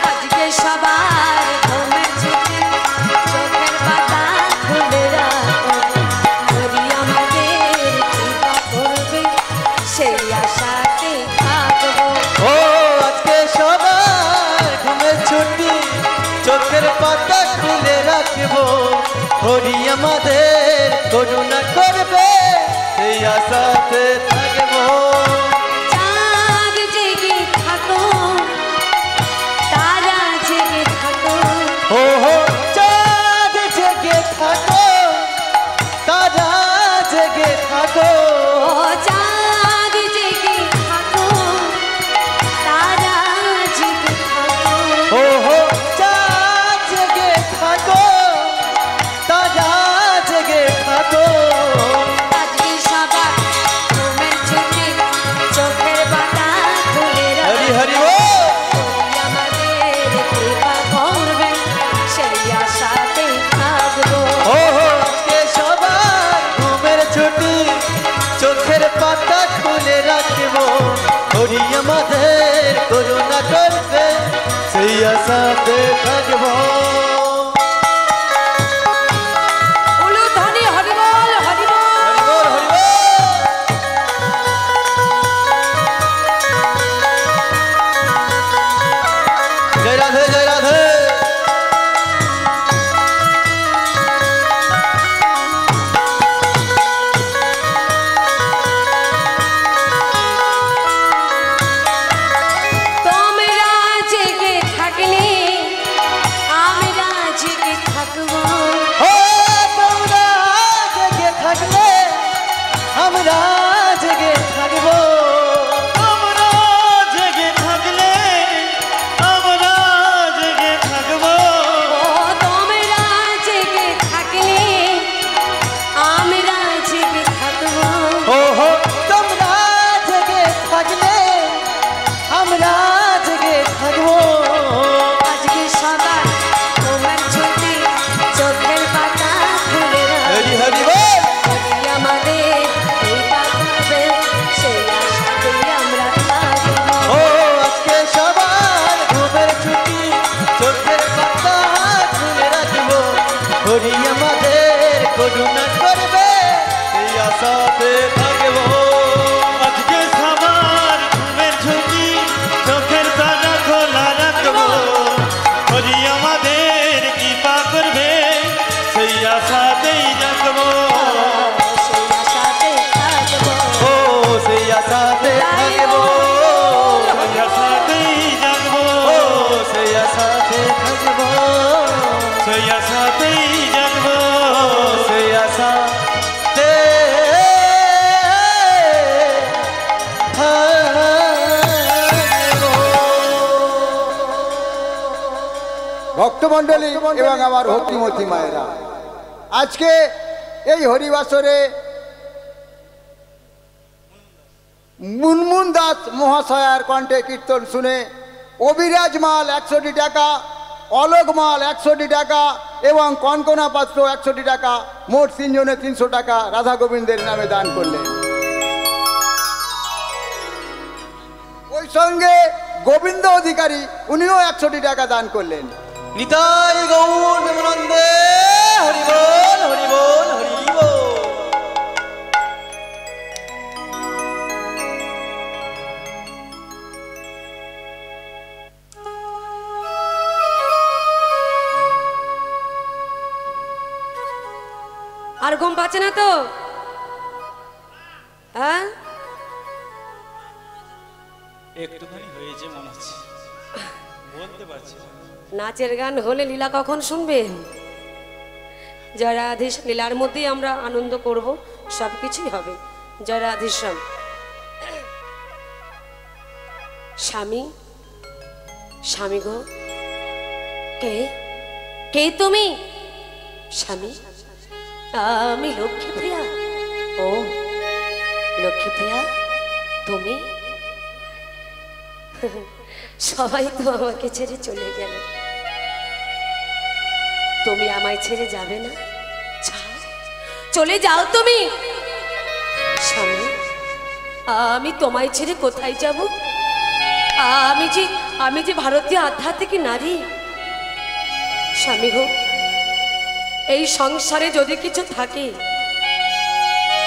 A: আজকে সবার ঘুমের ছুটি, চোখের পাতা খুলে
B: আমাদের করুণা করবে সেই আশাতে থাকবো।
A: চাঁদ জেগে থাকো, তারা জেগে থাকো,
B: ও হো চাঁদ জেগে থাকো, তারা জেগে থাকো,
A: ও চাঁদ জেগে থাকো, তারা জেগে থাকো,
B: ও হো চাঁদ জেগে থাকো, তারা জেগে থাকো।
A: আজকে সবার ঘুমের ছুটি, চোখের পাতা খুলে
B: হরি
A: রাখো।
B: হরি বল।
A: আমাদের কৃপা করবে সেই আশাতেই থাকবো।
B: ও হো আজকে সবার ঘুমের ছুটি, চোখের পাতা খুলে রাখবো। হরি আমাদের করুণা করবে সেই আশাতে থাকবো।
A: বলো ধ্বনি হরি বল, হরি বল।
B: হরি বল, হরি বল। জয় রাধে, জয় রাধে।
A: তোমরা জেগে থাকলে আমরা জেগে থাকবো।
B: ও তোমরা জেগে থাকলে আমরা জেগে থাকবো।
D: আমরা জেগে থাকলে আমরা জেগে থাকবো।
A: ও তোমরা জেগে থাকলে আমরা জেগে থাকবো।
B: ও হো তোমরা জেগে থাকলে আমরা জেগে থাকবো।
A: আজকে সবার তোমার ছুটি, চোখের পাতা খুলে রাখো।
B: হরি হরি বল।
A: হরি আমাদের কৃপা করবে সেই আশাতেই আমরা থাকবো।
B: ও আজকে সবার ঘুমের ছুটি, চোখের পাতা খুলে রাখবো। হরি আমাদের করুণা করবে সেই আশাতে থাকবো।
D: আজকে সবার ঘুমের ছুটি, চোখের তারা খোলা রাখবো। হরি আমাদের কৃপা করবে সেই আশাতেই জাগবো।
A: সেই আশাতেই থাকবো।
B: ও সেই আশাতে থাকবো।
D: সেই আশাতেই জাগবো।
B: ও সেই আশাতে থাকবো।
D: সেই আশাতেই জাগবো।
B: সেই আশাতে
E: ভক্তমণ্ডলী এবং আমার ভক্তিমতী মায়েরা, আজকে এই হরিবাসরে মুনমুন দাস মহাশয়ার কণ্ঠে কীর্তন শুনে অবিরাজ মাল 100টি টাকা, অলোক মাল 100টি টাকা এবং কনকনা পাত্র 100টি টাকা, মোট 3 জনে 300 টাকা রাধা গোবিন্দের নামে দান করলেন। ওই সঙ্গে গোবিন্দ অধিকারী উনিও 100টি টাকা দান করলেন।
B: নিতাই গৌর প্রেমানন্দে হরি বল, হরি বল, হরি বল।
A: আর ঘুম পাচ্ছে না তো? হ্যাঁ,
D: একটুখানি হয়েছে মনে হচ্ছে, বলতে পারছি না।
A: নাচের গান হলে লীলা কখন শুনবেন? জয় রাধেশ, লীলার মধ্যেই আমরা আনন্দ করব, সব কিছুই হবে। জয় রাধেশ্যাম। স্বামী, স্বামী গো, কে কে তুমি? স্বামী, আমি লক্ষ্মীপ্রিয়া। ও লক্ষ্মীপ্রিয়া, তুমি? সবাই তো আমাকে ছেড়ে চলে গেল, তুমি আমায় ছেড়ে যাবে না? যাও, চলে যাও তুমি। স্বামী, আমি তোমায় ছেড়ে কোথায় যাব? আমি যে ভারতীয় আধ্যাত্মিক নারী। স্বামী গো, এই সংসারে যদি কিছু থাকে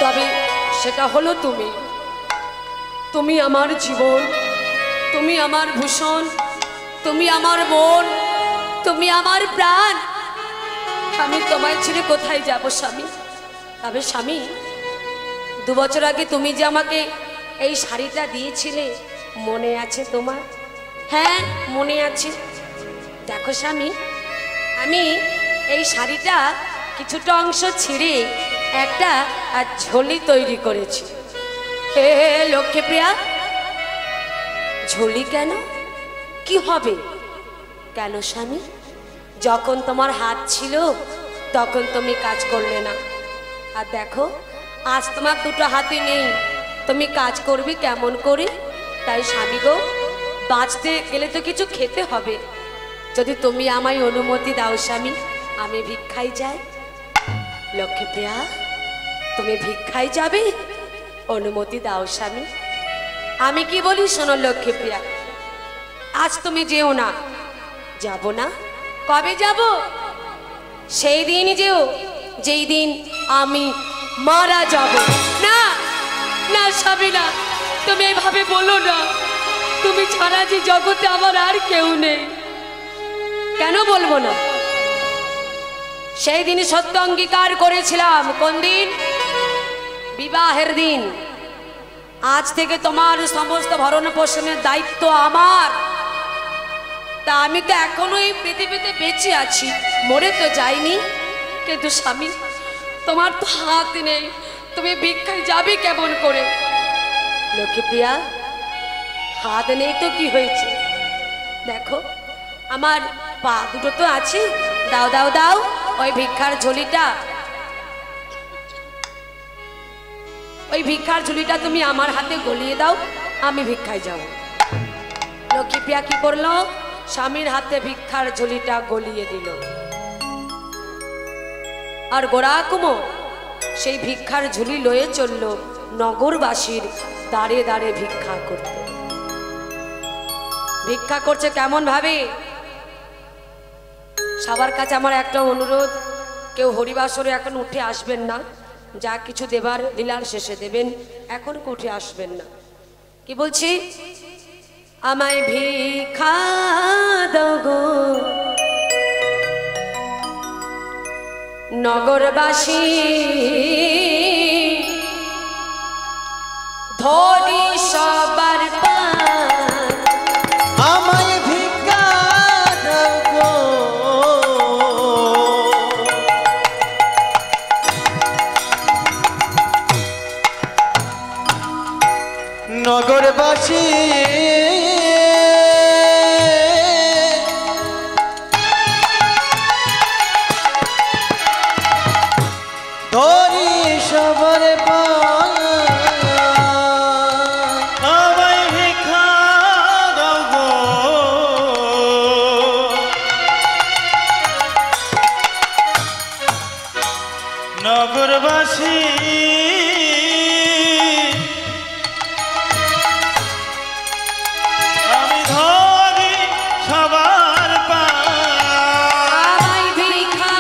A: তবে সেটা হলো তুমি। তুমি আমার জীবন, তুমি আমার ভূষণ, তুমি আমার মন, তুমি আমার প্রাণ। আমি তোমায় ছেড়ে কোথায় যাব স্বামী? তবে স্বামী, 2 বছর আগে তুমি যে আমাকে এই শাড়িটা দিয়েছিলে, মনে আছে তোমার? হ্যাঁ, মনে আছে। দেখো স্বামী, আমি এই শাড়িটা কিছুটা অংশ ছিঁড়ে একটা ঝুলি তৈরি করেছি। লক্ষ্মীপ্রিয়া, ঝুলি কেন? কি হবে? কেন স্বামী? যখন তোমার হাত ছিল তখন তুমি কাজ করলে না, আর দেখো আজ তোমার 2টো হাতে নেই, তুমি কাজ করবে কেমন করে? তাই স্বামী গো, বাঁচতে গেলে তো কিছু খেতে হবে। যদি তুমি আমায় অনুমতি দাও স্বামী, আমি ভিক্ষায় যাই। লক্ষ্মীপ্রিয়া, তুমি ভিক্ষায় যাবে? অনুমতি দাও স্বামী। আমি কি বলি শোনো লক্ষ্মীপ্রিয়া, আজ তুমি যেও না। যাব না? কবে যাব? সেই দিন যেও যেই দিন আমি মারা যাব। না না স্বামী, না, তুমি এভাবে বলো না। তুমি ছাড়া যে জগতে আমার আর কেউ নেই। কেন বলবো না? সেই দিন সত্য অঙ্গীকার করেছিলাম। কোন দিন? বিবাহের দিন। আজ থেকে তোমার সমস্ত ভরণ পোষণের দায়িত্ব আমার। তা আমি তো এখনো এই পৃথিবীতে বেঁচে আছি, মরে তো যাইনি। কিন্তু স্বামী, তোমার তো হাত নেই, তুমি ভিক্ষায় যাবে কেমন করে? লক্ষ্মীপ্রিয়া, হাত নেই তো কি হয়েছে? দেখো আমার পা দুটো তো আছে। দাও দাও দাও ওই ভিক্ষার ঝুলিটা, ওই ভিক্ষার ঝুলিটা তুমি আমার হাতে গলিয়ে দাও, আমি ভিক্ষায় যাব। লক্ষ্মীপ্রিয়া কি করলো? স্বামীর হাতে ভিক্ষার ঝুলিটা গলিয়ে দিল। আর গোড়াকুমো সেই ভিক্ষার ঝুলি লয়ে চলল নগরবাসীর দাঁড়ে দাঁড়ে ভিক্ষা করতে। ভিক্ষা করছে কেমন ভাবে? সবার কাছে আমার একটা অনুরোধ, কেউ হরিবাসরে এখন উঠে আসবেন না। যা কিছু দেবার লীলার শেষে দেবেন, এখন উঠে আসবেন না। কি বলছি? আমায় ভিক্ষা দাও গো নগরবাসী, ধরি সবার পায়।
B: আমায় ভিক্ষা দাও গো নগরবাসী, ধরি সবার
D: আমায় ভিক্ষা দাও গো নগরবাসী, আমি ধরি সবার পায়।
A: আমায় ভিক্ষা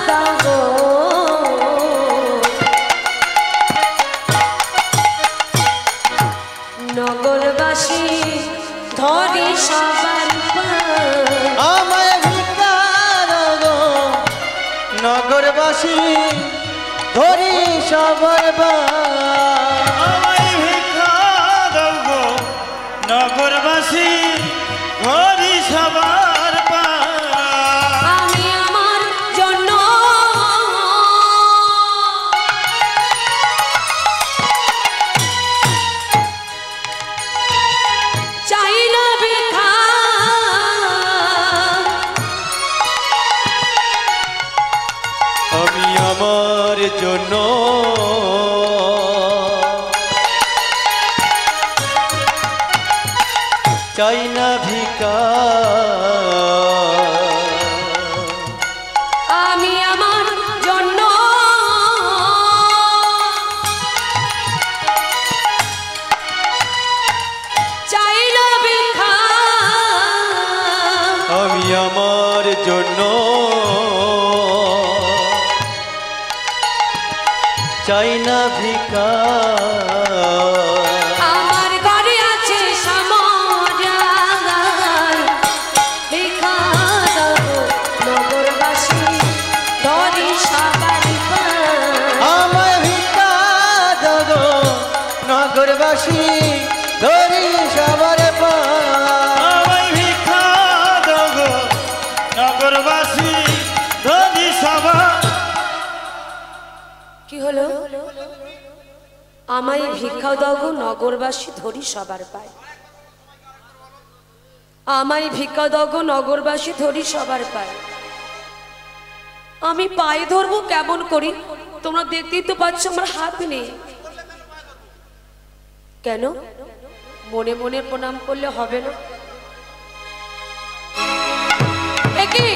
A: দাও গো নগরবাসী, ধরি সবার পায়।
B: আমায় ভিক্ষা দাও গো নগরবাসী, ধরি সবার
D: আমায় ভিক্ষা দাও গো নগরবাসী, ধরি সবার পায়।
A: আমি আমার জন্য চাই না ভিক্ষা,
B: আমি আমার জন্য চাই না ভিক্ষা,
A: আমি আমার জন্য চাই না ভিক্ষা,
B: আমি আমার জন্য চাই না ভিক্ষা।
A: আমার ঘরে আছে সমজাল, ভিক্ষা দাও গো নগরবাসী, হলো? আমায় ভিক্ষা দাও গো নগরবাসী ধরি সবার পায়। আমায় ভিক্ষা দাও গো নগরবাসী ধরি সবার পায়। আমি পায়ে ধরবো কেমন করি? তোমরা দেখতেই তো পাচ্ছ আমার হাত নেই। কেন মনে মনে প্রণাম করলে হবে না? কি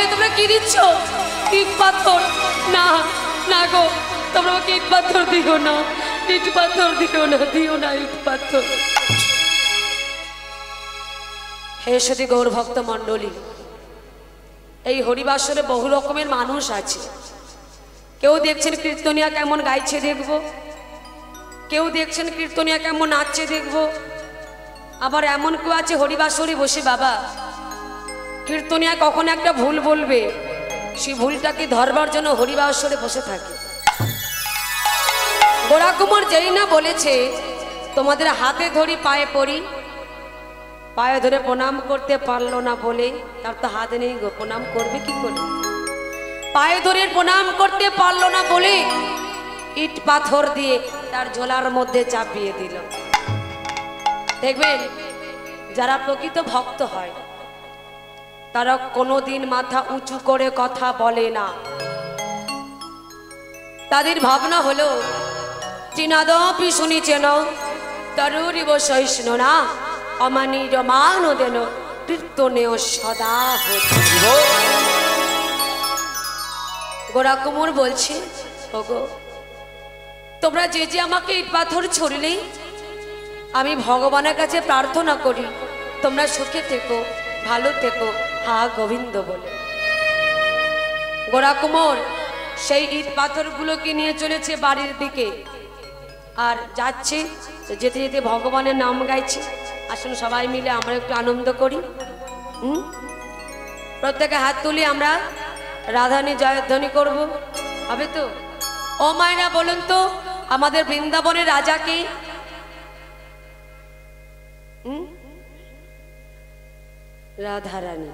A: তোমরা কি দিচ্ছ? ইট পাথর? না না গো, তোমরা ওকে ইট পাথর দিও না, ইট পাথর দিও না, দিও না ইট পাথর। হে সতী গৌর ভক্ত মণ্ডলী, এই হরিবাসরে বহু রকমের মানুষ আছে। কেউ দেখছেন কীর্তনিয়া কেমন গাইছে দেখবো, কেউ দেখছেন কীর্তনিয়া কেমন নাচছে দেখবো, আবার এমন কেউ আছে হরিবাসরে বসে বাবা কীর্তনিয়া কখন একটা ভুল বলবে, সেই ভুলটাকে ধরবার জন্য হরিবাসরে বসে থাকে। গোরা কুমার যেই না বলেছে তোমাদের হাতে ধরি পায়ে পড়ি, পায়ে ধরে প্রণাম করতে পারলো না বলে, তার তো হাতে নেই গো, প্রণাম করবে কি করে? পায়ে ধরে প্রণাম করতে পারলো না বলে ইট পাথর দিয়ে তার ঝোলার মধ্যে চাপিয়ে দিল। দেখবেন যারা প্রকৃত ভক্ত হয় তারা কোনোদিন মাথা উঁচু করে কথা বলে না। তাদের ভাবনা হলো চিনাদপি শুনিছেন তরুরিব সহিষ্ণু না অমানির মান দেন কীর্তনেও সদা হতো। গোরা কুমোর বলছে ওগো তোমরা যে যে আমাকে ইট পাথর ছড়িলে আমি ভগবানের কাছে প্রার্থনা করি তোমরা সুখে থেকো, ভালো থেকো, হা গোবিন্দ বলে। গোরা কুমোর সেই ইট পাথরগুলোকে নিয়ে চলেছে বাড়ির দিকে, আর যাচ্ছে যেতে যেতে ভগবানের নাম গাইছে। আসুন সবাই মিলে আমরা একটু আনন্দ করি। প্রত্যেকে হাত তুলি আমরা রাধানী জয়ধ্বনি করব, হবে তো? ও মায়না বলুন তো আমাদের বৃন্দাবনের রাজাকে? রাধারানী।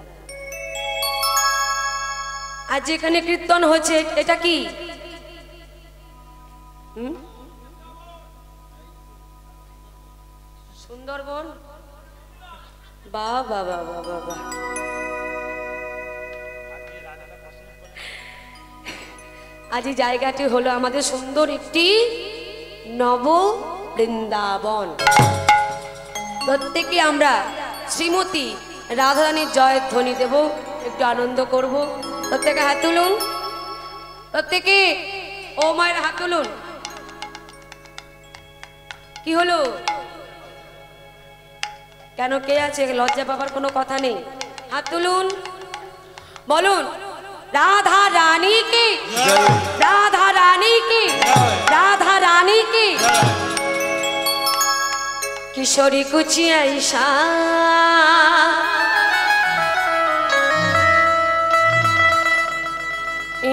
A: আজ এখানে কীর্তন হচ্ছে এটা কি? সুন্দরবন? বাহ বাহ বাহ বাহ বাহ। আজ এই জায়গাটি হলো আমাদের সুন্দর একটি নব বৃন্দাবন। প্রত্যেকে আমরা শ্রীমতী রাধারানীর জয়ের ধ্বনি দেব, একটু আনন্দ করব। প্রত্যেকে হাত তুলুন, প্রত্যেকে ও মায়ের হাত তুলুন। কি হলো? কেন কে আছে? লজ্জা পাবার কোনো কথা নেই, হাত তুলুন, বলুন রাধা রানী কি, রাধা রানী কি, রাধা রানী কি। किशोरी कुछ ऐसा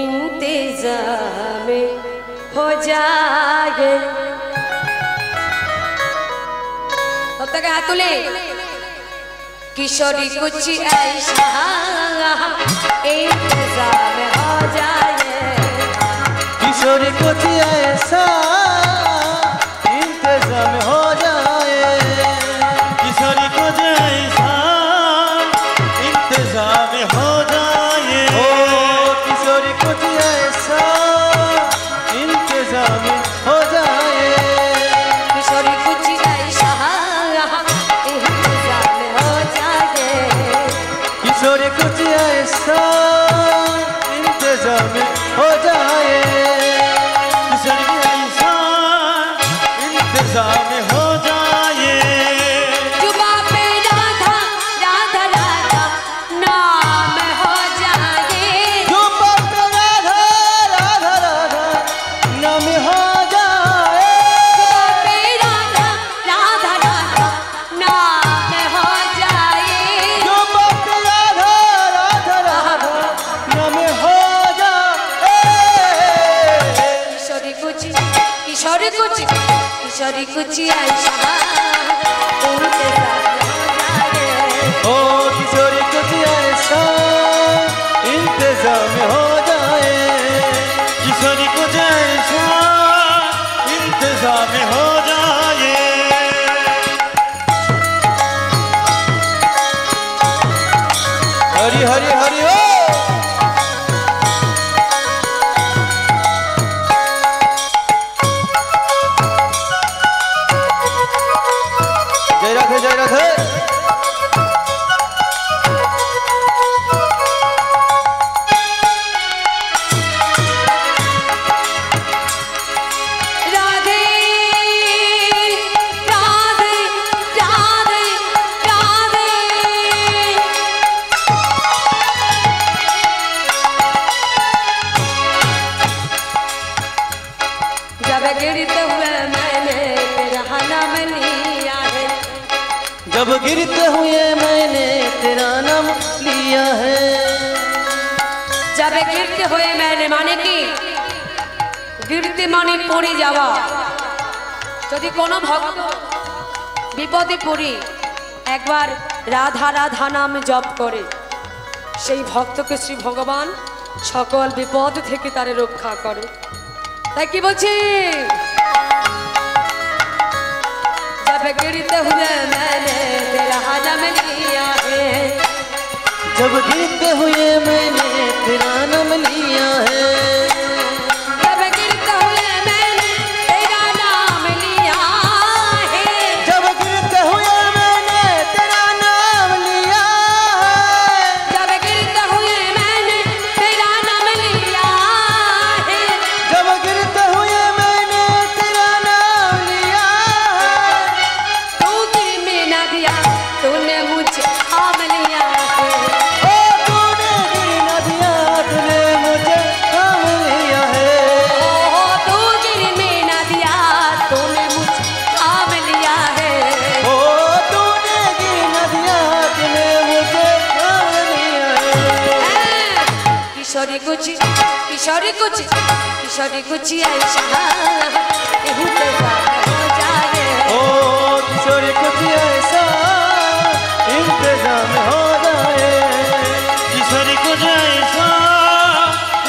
A: इंतजाम हो जाए। तब तक हाथ तुले। किशोरी कुछ ऐसा इंतजाम हो जाए।
B: किशोरी कुछ ऐसा इंतजाम हो जाए।
D: किशोरी को जैसा इंतजाम हो जाए।
B: ओ किशोरी कुछ ऐसा इंतजाम हो जाए।
A: किशोरी कुछ ऐसा इंतजाम हो जाए।
B: किशोरी कुछ ऐसा इंतजाम हो जाए।
D: किशोरी ऐसा इंतजाम हो जाए।
A: जुबा पे राधा राधा राधा नाम हो जाए।
B: जो बाप राधा राधा राधा नाम हो जाए।
A: जुबा पे राधा राधा राधा नाम हो जाए।
B: जो बाप राधा राधा राधा नाम हो जाए।
A: किशोरी कुछ किशोरी कुछ किशोरी कुछ ऐसा इंतजाम हो जाए।
B: ओ किशोरी कुछ ऐसा इंतजाम हो जाए।
D: किशोरी को जैसा इंतजाम हो जाए।
B: हरि हरि हरि ओ जय राधे जय राधे।
A: राधे राधे राधे राधे। जब गिरते हुए मैंने तेरा नाम लिया है।
B: जब गिरते हुए मैंने तेरा नाम लिया है।
A: जब गिरते हुए मैंने माने কি गिरते মানে পড়ে যাওয়া। যদি কোনো ভক্ত বিপদে পড়ে একবার রাধা রাধা নাম জপ করে সেই ভক্তকে শ্রী ভগবান সকল বিপদ থেকে তারে রক্ষা করে। তাই কি বলছি जब गिरते हुए मैंने तेरा नाम लिया है।
B: जब गिरते हुए मैंने तेरा नाम लिया है।
A: जब गिरते हुए मैंने तेरा नाम लिया है।
B: जब गिरते हुए मैंने तेरा नाम लिया है।
A: जब गिरते हुए मैंने तेरा नाम लिया है।
B: जब गिरते हुए मैंने तेरा नाम लिया है।
A: तू गिरने न दिया तूने मुझे थाम लिया है।
B: ओ तूने गिर न दिया तूने मुझे थाम लिया है।
A: ओ तू गिरने न दिया तूने मुझे थाम लिया है।
B: ओ तूने गिर न दिया तूने मुझे थाम लिया है।
A: किशोरी कुछ किशोरी कुछ किशोरी कुछ ऐसा इंतजार हो जाए।
B: ओ किशोरी कुछ ऐसा इंतजाम हो जाए।
D: किशोरी को जैसा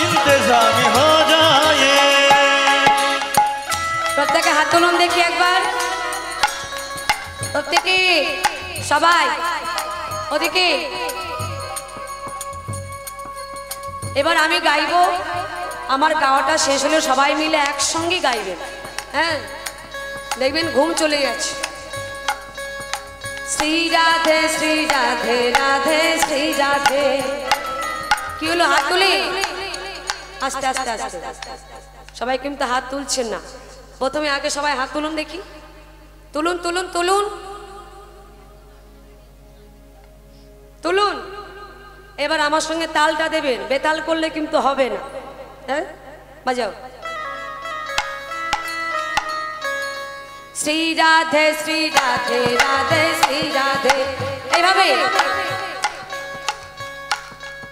D: इंतजाम हो जाए।
A: প্রত্যেকে হাত তুলুন দেখি একবার। প্রত্যেকে সবাই ওদিকে। এবার আমি গাইবো, আমার গাওয়াটা শেষ হলে সবাই মিলে একসঙ্গে গাইবেন। হ্যাঁ, দেখবেন ঘুম চলে যাচ্ছে। শ্রী রাধে শ্রী রাধে রাধে শ্রী রাধে। কি হলো হাত তুলি? আস্তে আস্তে আস্তে। সবাই কিন্তু হাত তুলছেন না। প্রথমে আগে সবাই হাত তুলুন দেখি। তুলুন তুলুন তুলুন তুলুন। এবার আমার সঙ্গে তালটা দেবেন, বেতাল করলে কিন্তু হবে না। হ্যাঁ, বাজাও। শ্রী রাধে শ্রী রাধে রাধে শ্রী রাধে। এইভাবে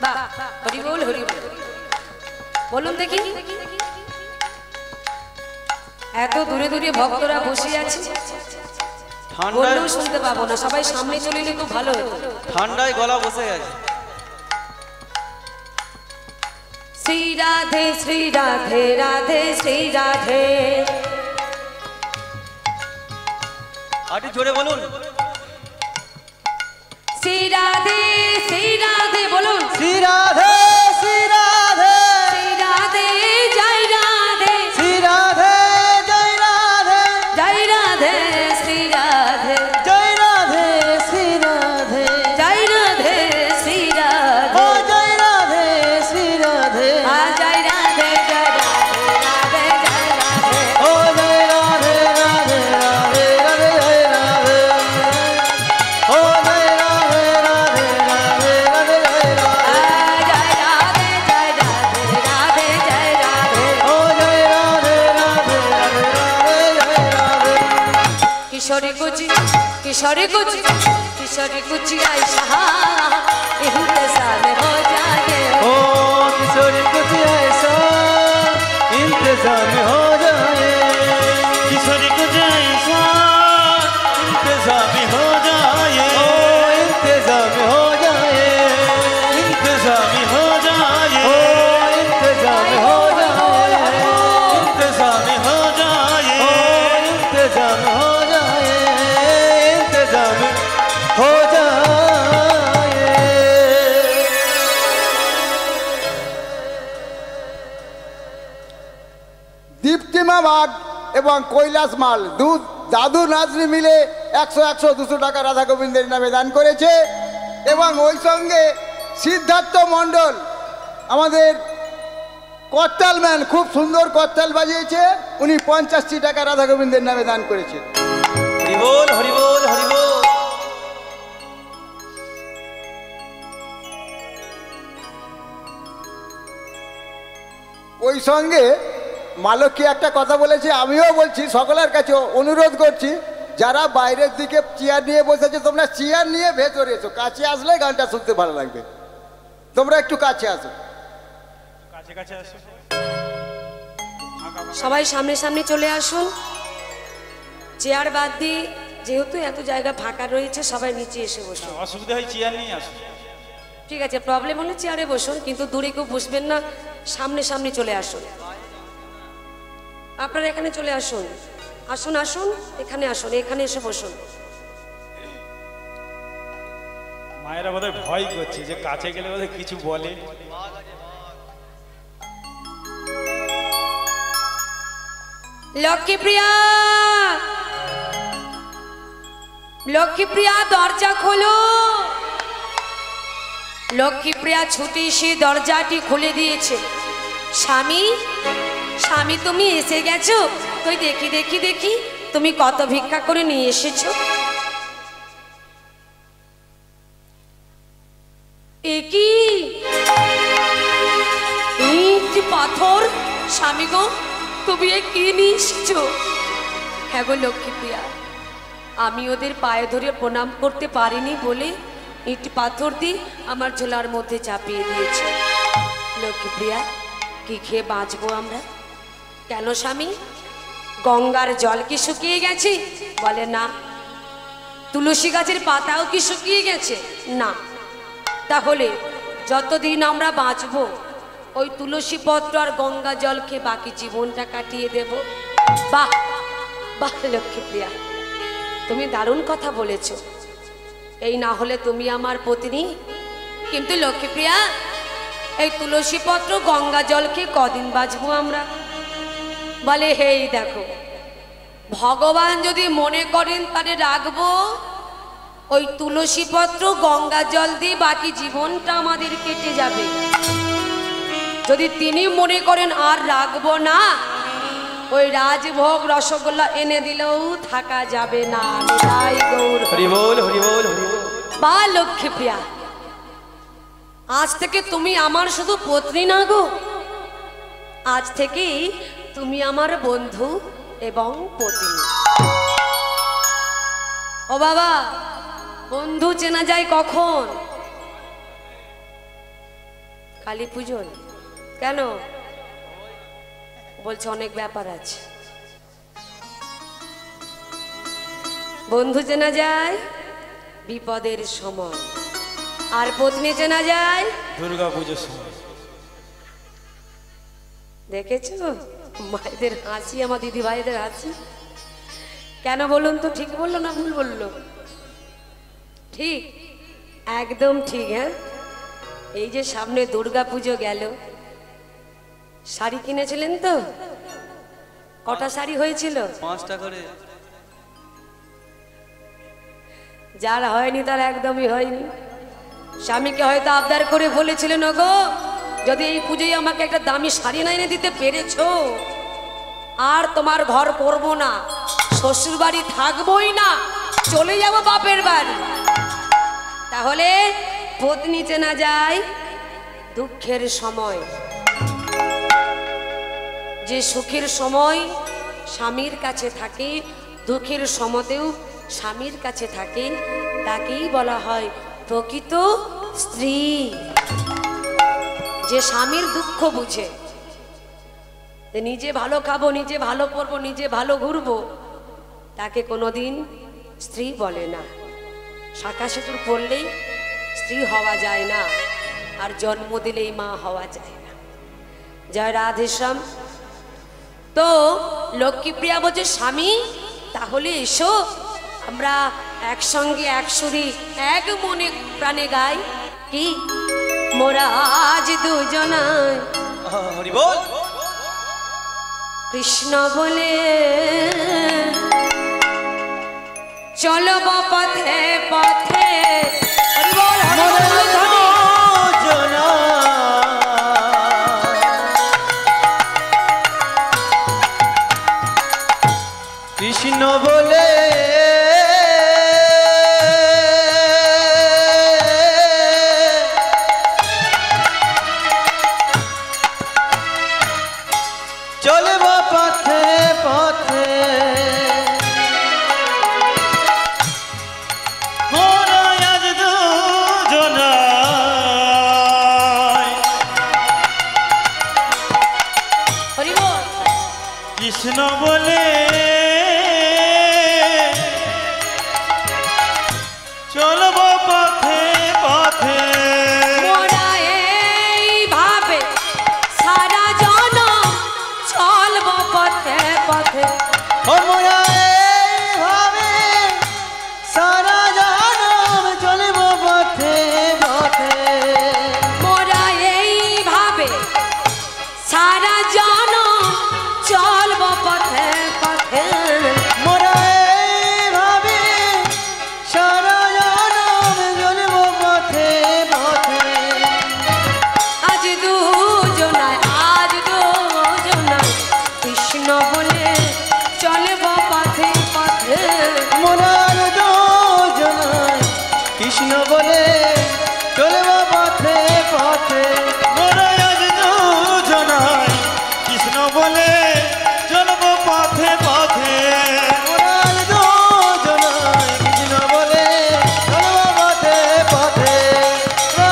A: বাহ, হরি বল হরি বল বলুন দেখি। এত দূরে দূরে ভক্তরা বসে আছে,
C: ঠান্ডায়
A: বললেও শুনতে পাবো না। সবাই সামনে চলে এলে খুব ভালো হতো।
C: ঠান্ডায় গলা বসে গেছে।
A: শ্রী রাধে শ্রী রাধে রাধে শ্রী রাধে।
C: আরে জোরে বলুন।
A: শ্রী রাধে বলুন।
B: श्री राधे श्री राधे
A: শ্রী রাধে জয় রাধে
B: श्री राधे जय राधे
A: জয় রাধে শ্রী রাধে
B: जय राधे श्री राधे
A: জয় রাধে শ্রী
B: ओ
A: রাধে।
B: जय राधे श्री राधे
A: জয় রাধে জয় রাধে রাধে জয় রাধে।
B: ओ जय राधे राधे राधे राधे जय राधे ओ जय राधे राधे राधे राधे जय राधे
A: জয় রাধে জয় রাধে রাধে জয় রাধে।
B: ओ जय राधे राधे राधे राधे जय राधे
A: किशोरी कुछ किशोरी कुछ किशोरी कुछ ऐसा इंतजार हो जाए।
B: ओ किशोरी कुछ ऐसा इंतजाम हो जाए।
D: किशोरी को जैसा इंतजाम हो जाए।
B: ओ इंतजाम हो जाए।
D: इंतजाम हो जाए।
B: ओ इंतजाम हो जाए।
D: इंतजाम हो जाए।
B: ओ
E: এবং কৈলাস মাল দুধ দাদু নাজরি মিলে 100 100 200 টাকা রাধা গোবিন্দের নামে দান করেছে। এবং ওই সঙ্গে সিদ্ধার্থ মণ্ডল আমাদের করতাল ম্যান, খুব সুন্দর করতাল বাজিয়েছে, উনি 85টি টাকা রাধা গোবিন্দের নামে দান করেছে।
C: হরিবোল হরিবোল হরিবোল।
E: ওই সঙ্গে মালকী একটা কথা বলেছে, আমিও বলছি, সকলের কাছে অনুরোধ করছি, যারা বাইরের দিকে চেয়ার নিয়ে বসেছে তোমরা চেয়ার নিয়ে ভেতরে এসো, কাছে আসলে গানটা শুনতে ভালো লাগবে, তোমরা একটু কাছে আসো।
D: কাছে কাছে আসো।
A: সবাই সামনে সামনে চলে আসুন। চেয়ার বাদ দিয়ে, যেহেতু এত জায়গা ফাঁকা রয়েছে, সবাই নিচে এসে বসুন।
D: অসুবিধা হয় চেয়ার নিয়ে আসো।
A: ঠিক আছে, প্রবলেম হলে চেয়ারে বসুন, কিন্তু দূরে কেউ বসবেন না, সামনে সামনে চলে আসুন। আপনারা এখানে চলে আসুন, আসুন আসুন, এখানে আসুন, এখানে এসে বসুন।
D: মায়েরা বোধহয় ভয় করছে যে কাছে গেলে বোধহয় কিছু বলে।
A: লক্ষ্মীপ্রিয়া, লক্ষ্মীপ্রিয়া দরজা খোলো। লক্ষ্মীপ্রিয়া ছুটে এসে দরজাটি খুলে দিয়েছে। স্বামী, স্বামী তুমি এসে গেছো? তুই দেখি দেখি দেখি তুমি কত ভিক্ষা করে নিয়ে এসেছো। একই ইট পাথর, স্বামী গো তুমি এ কি নিয়ে এসেছো? হ্যাঁ গো লক্ষ্মীপ্রিয়া, আমি ওদের পায়ে ধরে প্রণাম করতে পারিনি বলে ইট পাথর দিয়ে আমার ঝোলার মধ্যে চাপিয়ে দিয়েছে। লক্ষ্মীপ্রিয়া, কি খেয়ে বাঁচবো আমরা? কেন স্বামী, গঙ্গার জল কি শুকিয়ে গেছে? বলে না। তুলসী গাছের পাতাও কি শুকিয়ে গেছে? না। তাহলে যতদিন আমরা বাঁচবো ওই তুলসী পত্র আর গঙ্গা জল খেয়ে বাকি জীবনটা কাটিয়ে দেব। বাহ বাহ লক্ষ্মীপ্রিয়া, তুমি দারুণ কথা বলেছ। এই না হলে তুমি আমার পত্নী, কিন্তু লক্ষ্মীপ্রিয়া এই তুলসী পত্র গঙ্গা জল খেয়ে কদিন বাঁচবো আমরা? বলে হেই দেখো, ভগবান যদি মনে করেন তাহলে রাখবো ওই তুলসী পত্র গঙ্গা জল দিয়ে বাকি জীবনটা আমাদের কেটে যাবে। যদি তিনি মনে করেন আর রাখবো না, ওই রাজভোগ রসগোল্লা এনে দিলেও থাকা যাবে না। নিতাই গৌর
C: হরিবোল হরিবোল হরিবোল।
A: বা লক্ষ্মীপ্রিয়া, আজ থেকে তুমি আমার শুধু পত্নী না গো, আজ থেকে তুমি আমার বন্ধু এবং পত্নী। ও বাবা, বন্ধু চেনা যায় কখন? কালী পুজোর। কেন? বলছে অনেক ব্যাপার আছে। বন্ধু চেনা যায় বিপদের সময়, আর পত্নী চেনা যায়
D: দুর্গা পুজোর সময়।
A: দেখেছো মায়েদের হাসি, আমার দিদি ভাইদের হাসি? কেন বলুন তো, ঠিক বললো না ভুল বললো? ঠিক, একদম ঠিক। হ্যাঁ, এই যে সামনে দুর্গা পুজো গেল, শাড়ি কিনেছিলেন তো? কটা শাড়ি হয়েছিল?
C: 5টা করে।
A: যার হয়নি তার একদমই হয়নি। স্বামীকে হয়তো আবদার করে বলেছিলেন, ওগো যদি এই পুজোয় আমাকে একটা দামি শাড়ি না এনে দিতে পেরেছো, আর তোমার ঘর করবো না, শ্বশুর বাড়ি থাকবোই না, চলে যাব বাপের বাড়ি। তাহলে পত্নী চেনা যায় দুঃখের সময়। যে সুখের সময় স্বামীর কাছে থাকে, দুঃখের সময়তেও স্বামীর কাছে থাকে, তাকেই বলা হয় প্রকৃত স্ত্রী। যে স্বামীর দুঃখ বুঝে, যে নিজে ভালো খাবো, নিজে ভালো পরবো, নিজে ভালো ঘুরবো, তাকে কোনোদিন স্ত্রী বলে না। শাঁখা সিঁদুর পরলেই স্ত্রী হওয়া যায় না, আর জন্ম দিলেই মা হওয়া যায় না। জয় রাধেশ্যাম। তো লক্ষ্মীপ্রিয়া বলছে, স্বামী তাহলে এসো, আমরা একসঙ্গে এক সুরে এক মনে প্রাণে গাই। কি মোরা আজ দুজনায়।
C: হরিবোল।
A: কৃষ্ণ বলে চলব পথে পথে হরি বল, হরি বল,
B: মনের
A: ধ্বনি।
B: যোজনা কৃষ্ণ বলে চলব পথে পথে
D: মোরা আজ দুজনায়
A: হরি বল।
D: কৃষ্ণ বলে চলব পথে পথে
A: মোরা এইভাবে সারা জনম চলব পথে পথে।
B: আমরা এইভাবে সারা জনম চলব পথে পথে
A: মোরা এইভাবে সারা জনম চলব পথে পথে।
B: মোরা এইভাবে সারা জনম চলব পথে পথে
A: আজ দুজনায় কৃষ্ণ বলে চলব পথে পথে।
B: মোরার দুজনায় কৃষ্ণ বলে চলব পথে পথে
D: মোরা আজ দুজনায় কৃষ্ণ বলে চলব পথে পথে
B: মোরার দুজনায় কৃষ্ণ বলে চলব পথে পথে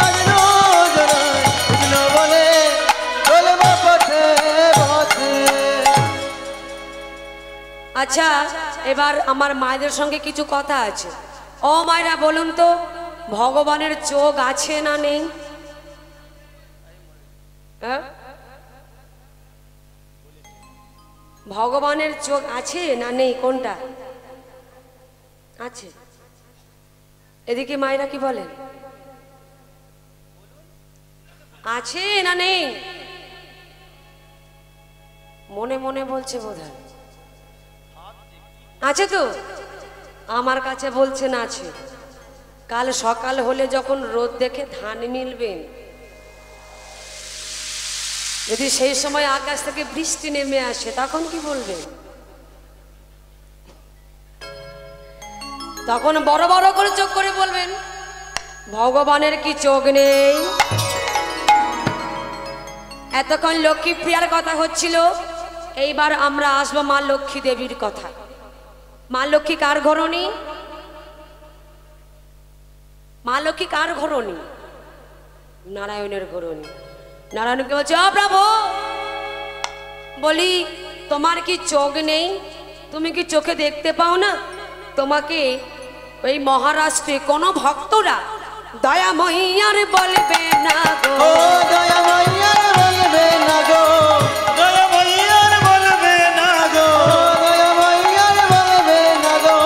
B: মোরার দুজনায় কৃষ্ণ বলে চলব পথে পথে।
A: আচ্ছা, এবার আমার মায়েদের সঙ্গে কিছু কথা আছে। ও মায়েরা বলুন তো, ভগবানের চোখ আছে না নেই? হ্যাঁ? ভগবানের চোখ আছে না নেই, কোনটা আছে? এদিকে মায়েরা কি বলেন, আছে না নেই? মনে মনে বলছে বোধহয় আছে তো, আমার কাছে বলছেন আছে। কাল সকাল হলে যখন রোদ দেখে ধান মিলবেন, যদি সেই সময় আকাশ থেকে বৃষ্টি নেমে আসে তখন কি বলবেন? তখন বড় বড় করে চোখ করে বলবেন, ভগবানের কি চোখ নেই? এতক্ষণ লক্ষ্মী প্রিয়ার কথা হচ্ছিল, এইবার আমরা আসবো মা লক্ষ্মী দেবীর কথা। মা লক্ষ্মী কার ঘরণী? মা লক্ষ্মী কার ঘরণী? নারায়ণের ঘরণী। নারায়ণকে বলছে, ও প্রভু, বলি তোমার কি চোখ নেই? তুমি কি চোখে দেখতে পাও না? তোমাকে ওই মহারাষ্ট্রে কোন ভক্তরা দয়াময়ীর বলবে না গো।
B: ও দয়া মাইয়ার বলবে না গো,
D: দয়া মাইয়ার বলবে না গো
B: ও দয়া মাইয়ার বলবে না গো,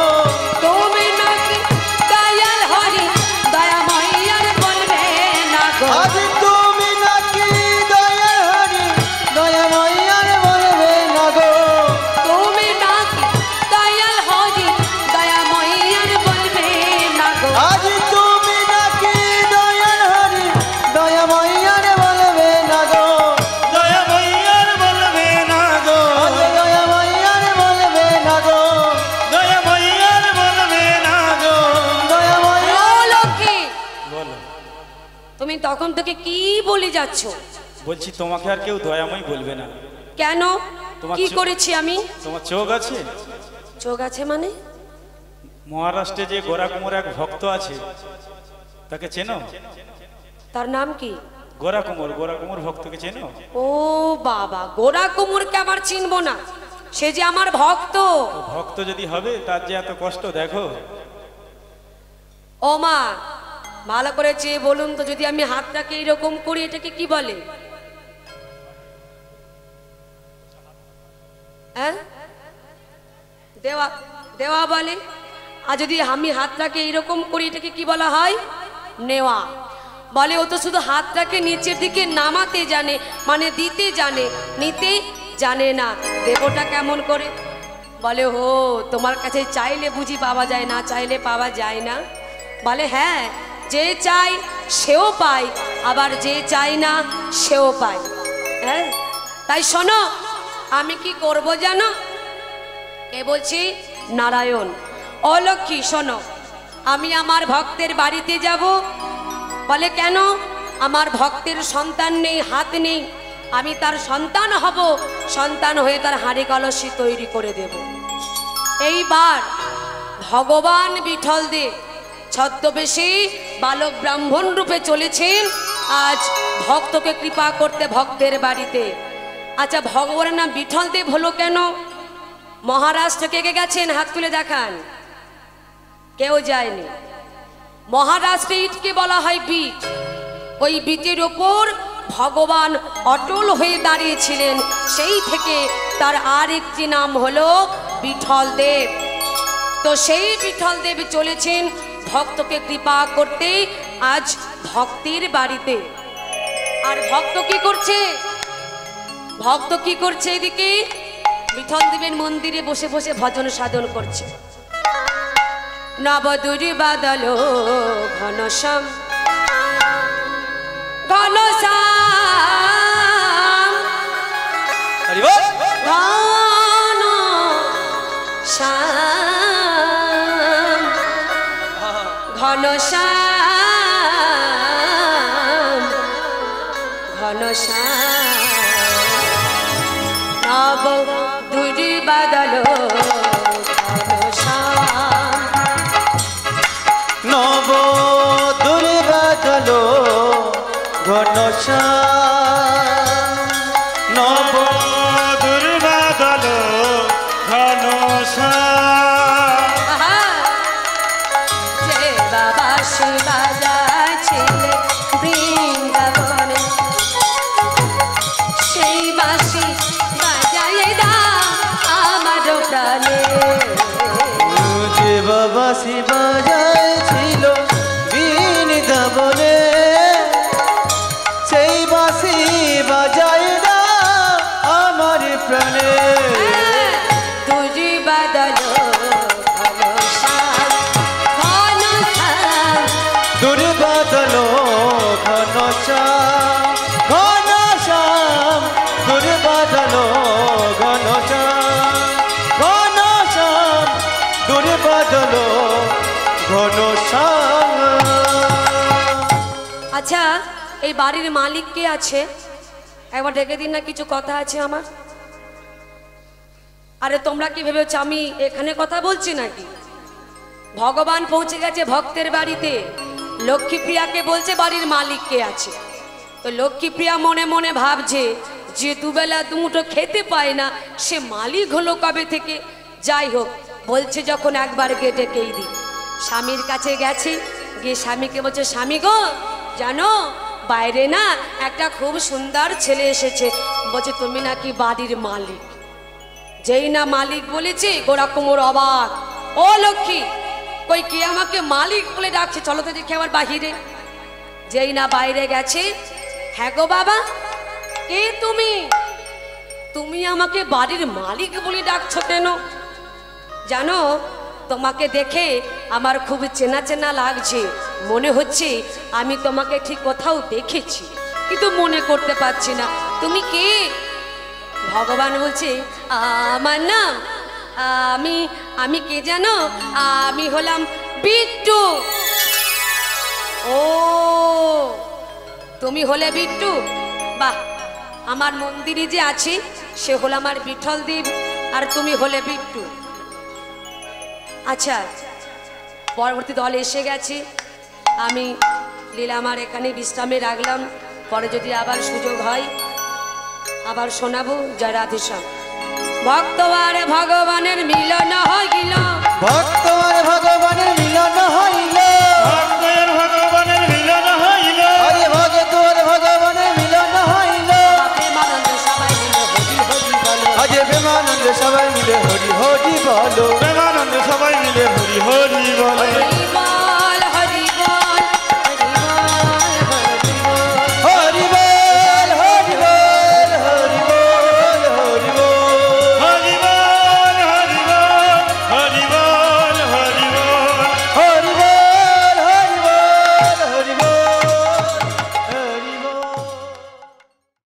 A: তুমি নাকি দয়াল হরি দয়াময়ীর বলবে না গো।
B: আজ তুমি নাকি দয়া হরি দয়া মাইয়ার বলবে না গো,
A: তুমি নাকি দয়াল হরি দয়াময়ীর বলবে না গো।
B: আজ তুমি নাকি দয়া হরি দয়া মাইয়ার বলবে না গো,
D: দয়া মাইয়ার বলবে না গো
B: আজ দয়া মাইয়ার বলবে না গো,
D: দয়া মাইয়ার বলবে না গো
B: দয়া মাইয়া।
A: ও লক্ষ্মী,
D: বলো।
A: তুমি তখন থেকে কি বলে যাচ্ছ?
D: বলছি তোমাকে আর কেউ দয়াময় বলবে না।
A: কেন?
D: তোমার
A: কি
D: চোখ-
A: করেছি আমি?
D: তোমার চোখ আছে?
A: চোখ আছে মানে?
D: মহারাষ্ট্রে যে গোরা কুমোর এক ভক্ত আছে, তাকে চেনো?
A: তার নাম কি?
D: গোরা কুমোর ভক্তকে চেনো?
A: ও বাবা, গোরা কুমুরকে আবার চিনবো না? সে যে আমার ভক্ত।
D: তো ভক্ত যদি হবে তার যে এত কষ্ট দেখো।
A: ও মা, ভালো করে চেয়ে বলুন তো, যদি আমি হাতটাকে এইরকম করি এটাকে কি বলে? হ্যাঁ, দেওয়া দেওয়া বলে। আর যদি আমি হাতটাকে এইরকম করি এটাকে কি বলা হয়? নেওয়া বলে। ও তো শুধু হাতটাকে নিচের দিকে নামাতে জানে, মানে দিতে জানে, নিতে জানে না দেবটা কেমন করে। বলে ও তোমার কাছে চাইলে বুঝি পাওয়া যায়, না চাইলে পাওয়া যায় না? বলে হ্যাঁ, যে চাই সেও পায়, আবার যে চাই না সেও পায়। হ্যাঁ, তাই শোনো আমি কি করব জানো? কে বলছি? নারায়ণ। ও লক্ষ্মী শোনো, আমি আমার ভক্তের বাড়িতে যাব। বলে কেন? আমার ভক্তের সন্তান নেই, হাত নেই, আমি তার সন্তান হব, সন্তান হয়ে তার হাঁড়ি কলসি তৈরি করে দেব। এইবার ভগবান বিঠল দেব ছদ্মবেশী বালক ব্রাহ্মণ রূপে চলেছেন আজ ভক্তকে কৃপা করতে ভক্তের বাড়িতে। আচ্ছা, ভগবানের নাম বিঠল দেব হলো কেন? মহারাষ্ট্র কে কে গেছেন? হাত তুলে দেখান। কেউ যায়নি। মহারাষ্ট্রে ইটকে বলা হয় বিট। ওই বিটের ওপর ভগবান অটল হয়ে দাঁড়িয়েছিলেন, সেই থেকে তার আরেকটি নাম হলো বিঠল দেব। তো সেই বিঠল দেব চলেছেন ভক্তকে কৃপা করতে আজ ভক্তের বাড়িতে। আর ভক্ত কি করছে? ভক্ত কি করছে? এদিকে বিঠল দেবের মন্দিরে বসে বসে ভজন সাধন করছে। নবদুরি বাদল ঘনশ্যাম ঘনশ্যাম
C: হরি বল।
A: ঘনশ্যাম ঘনশ্যাম ঘনশ্যাম নব দুরি বাদল ঘনশ্যাম
B: নব দুর্বাদল ঘনশ্যাম নব
D: দুর্বাদল ঘনশ্যাম।
A: আহা! যে বাবা শিবা যাচ্ছিলেন বৃন্দাবনে, সেই বাঁশি বাজায়ে দাও আমার প্রাণে।
B: যে বাবা শিবা যাইছিল বৃন্দাবনে, সেই বাঁশি বাজাই না আমার প্রাণে।
A: দুরি বাদল ঘনশ্যাম ঘনশ্যাম
B: দুর্বাদল ঘনশ্যাম ঘনশ্যাম দুর্বাদল ঘনশ্যাম ঘনশ্যাম দুর্বাদল ঘনশ্যাম।
A: আচ্ছা, এই বাড়ির মালিক কে আছে? একবার ডেকে দিন না, কিছু কথা আছে আমার। আরে তোমরা কি ভেবেছো আমি এখানে কথা বলছি নাকি? ভগবান পৌঁছে গেছে ভক্তের বাড়িতে। লক্ষ্মীপ্রিয়াকে বলছে বাড়ির মালিক কে আছে। তো লক্ষ্মীপ্রিয়া মনে মনে ভাবছে যে দুবেলা দুমুঠো খেতে পায় না, সে মালিক হলো কবে থেকে? যাই হোক, বলছে যখন একবার গিয়ে ডেকেই দিই। স্বামীর কাছে গেছে, গিয়ে স্বামীকে বলছে স্বামী গো, জানো বাইরে না একটা খুব সুন্দর ছেলে এসেছে, বলছে তুমি নাকি বাড়ির মালিক। যেই না মালিক বলেছে গোরা কোমর অবাক। ও লক্ষ্মী, কই কে আমাকে মালিক বলে ডাকছে? চলো তো দেখি আমার বাহিরে। যেই না বাইরে গেছে, হ্যাঁ গো বাবা, কে তুমি? তুমি আমাকে বাড়ির মালিক বলে ডাকছো কেন? জানো, তোমাকে দেখে আমার খুব চেনা চেনা লাগছে। মনে হচ্ছে আমি তোমাকে ঠিক কোথাও দেখেছি, কিন্তু মনে করতে পারছি না। তুমি কে? ভগবান বলছে আমার নাম, আমি কে জানো? আমি হলাম বিট্টু। ও, তুমি হলে বিট্টু? বাহ, আমার মন্দিরে যে আছে সে হলো আমার বিঠল দেব, আর তুমি হলে বিট্টু। আচ্ছা, পরবর্তী দল এসে গেছে, আমি লীলা আমার এখানে বিশ্রামে রাখলাম। পরে যদি আবার সুযোগ হয় আবার শোনাবো। জয় রাধেশ্যাম। ভক্ত আর ভগবানের মিলন হইল,
B: ভক্ত আর ভগবানের মিলন হইল,
D: ভক্তের ভগবানের মিলন হইল,
B: আরে ভক্ত আর ভগবানের মিলন হইল।
A: প্রেমানন্দ সবাই মিলে হরি হরি বলো,
B: আজ প্রেমানন্দ সবাই মিলে হরি হরি বলো,
D: প্রেমানন্দ সবাই মিলে হরি হরি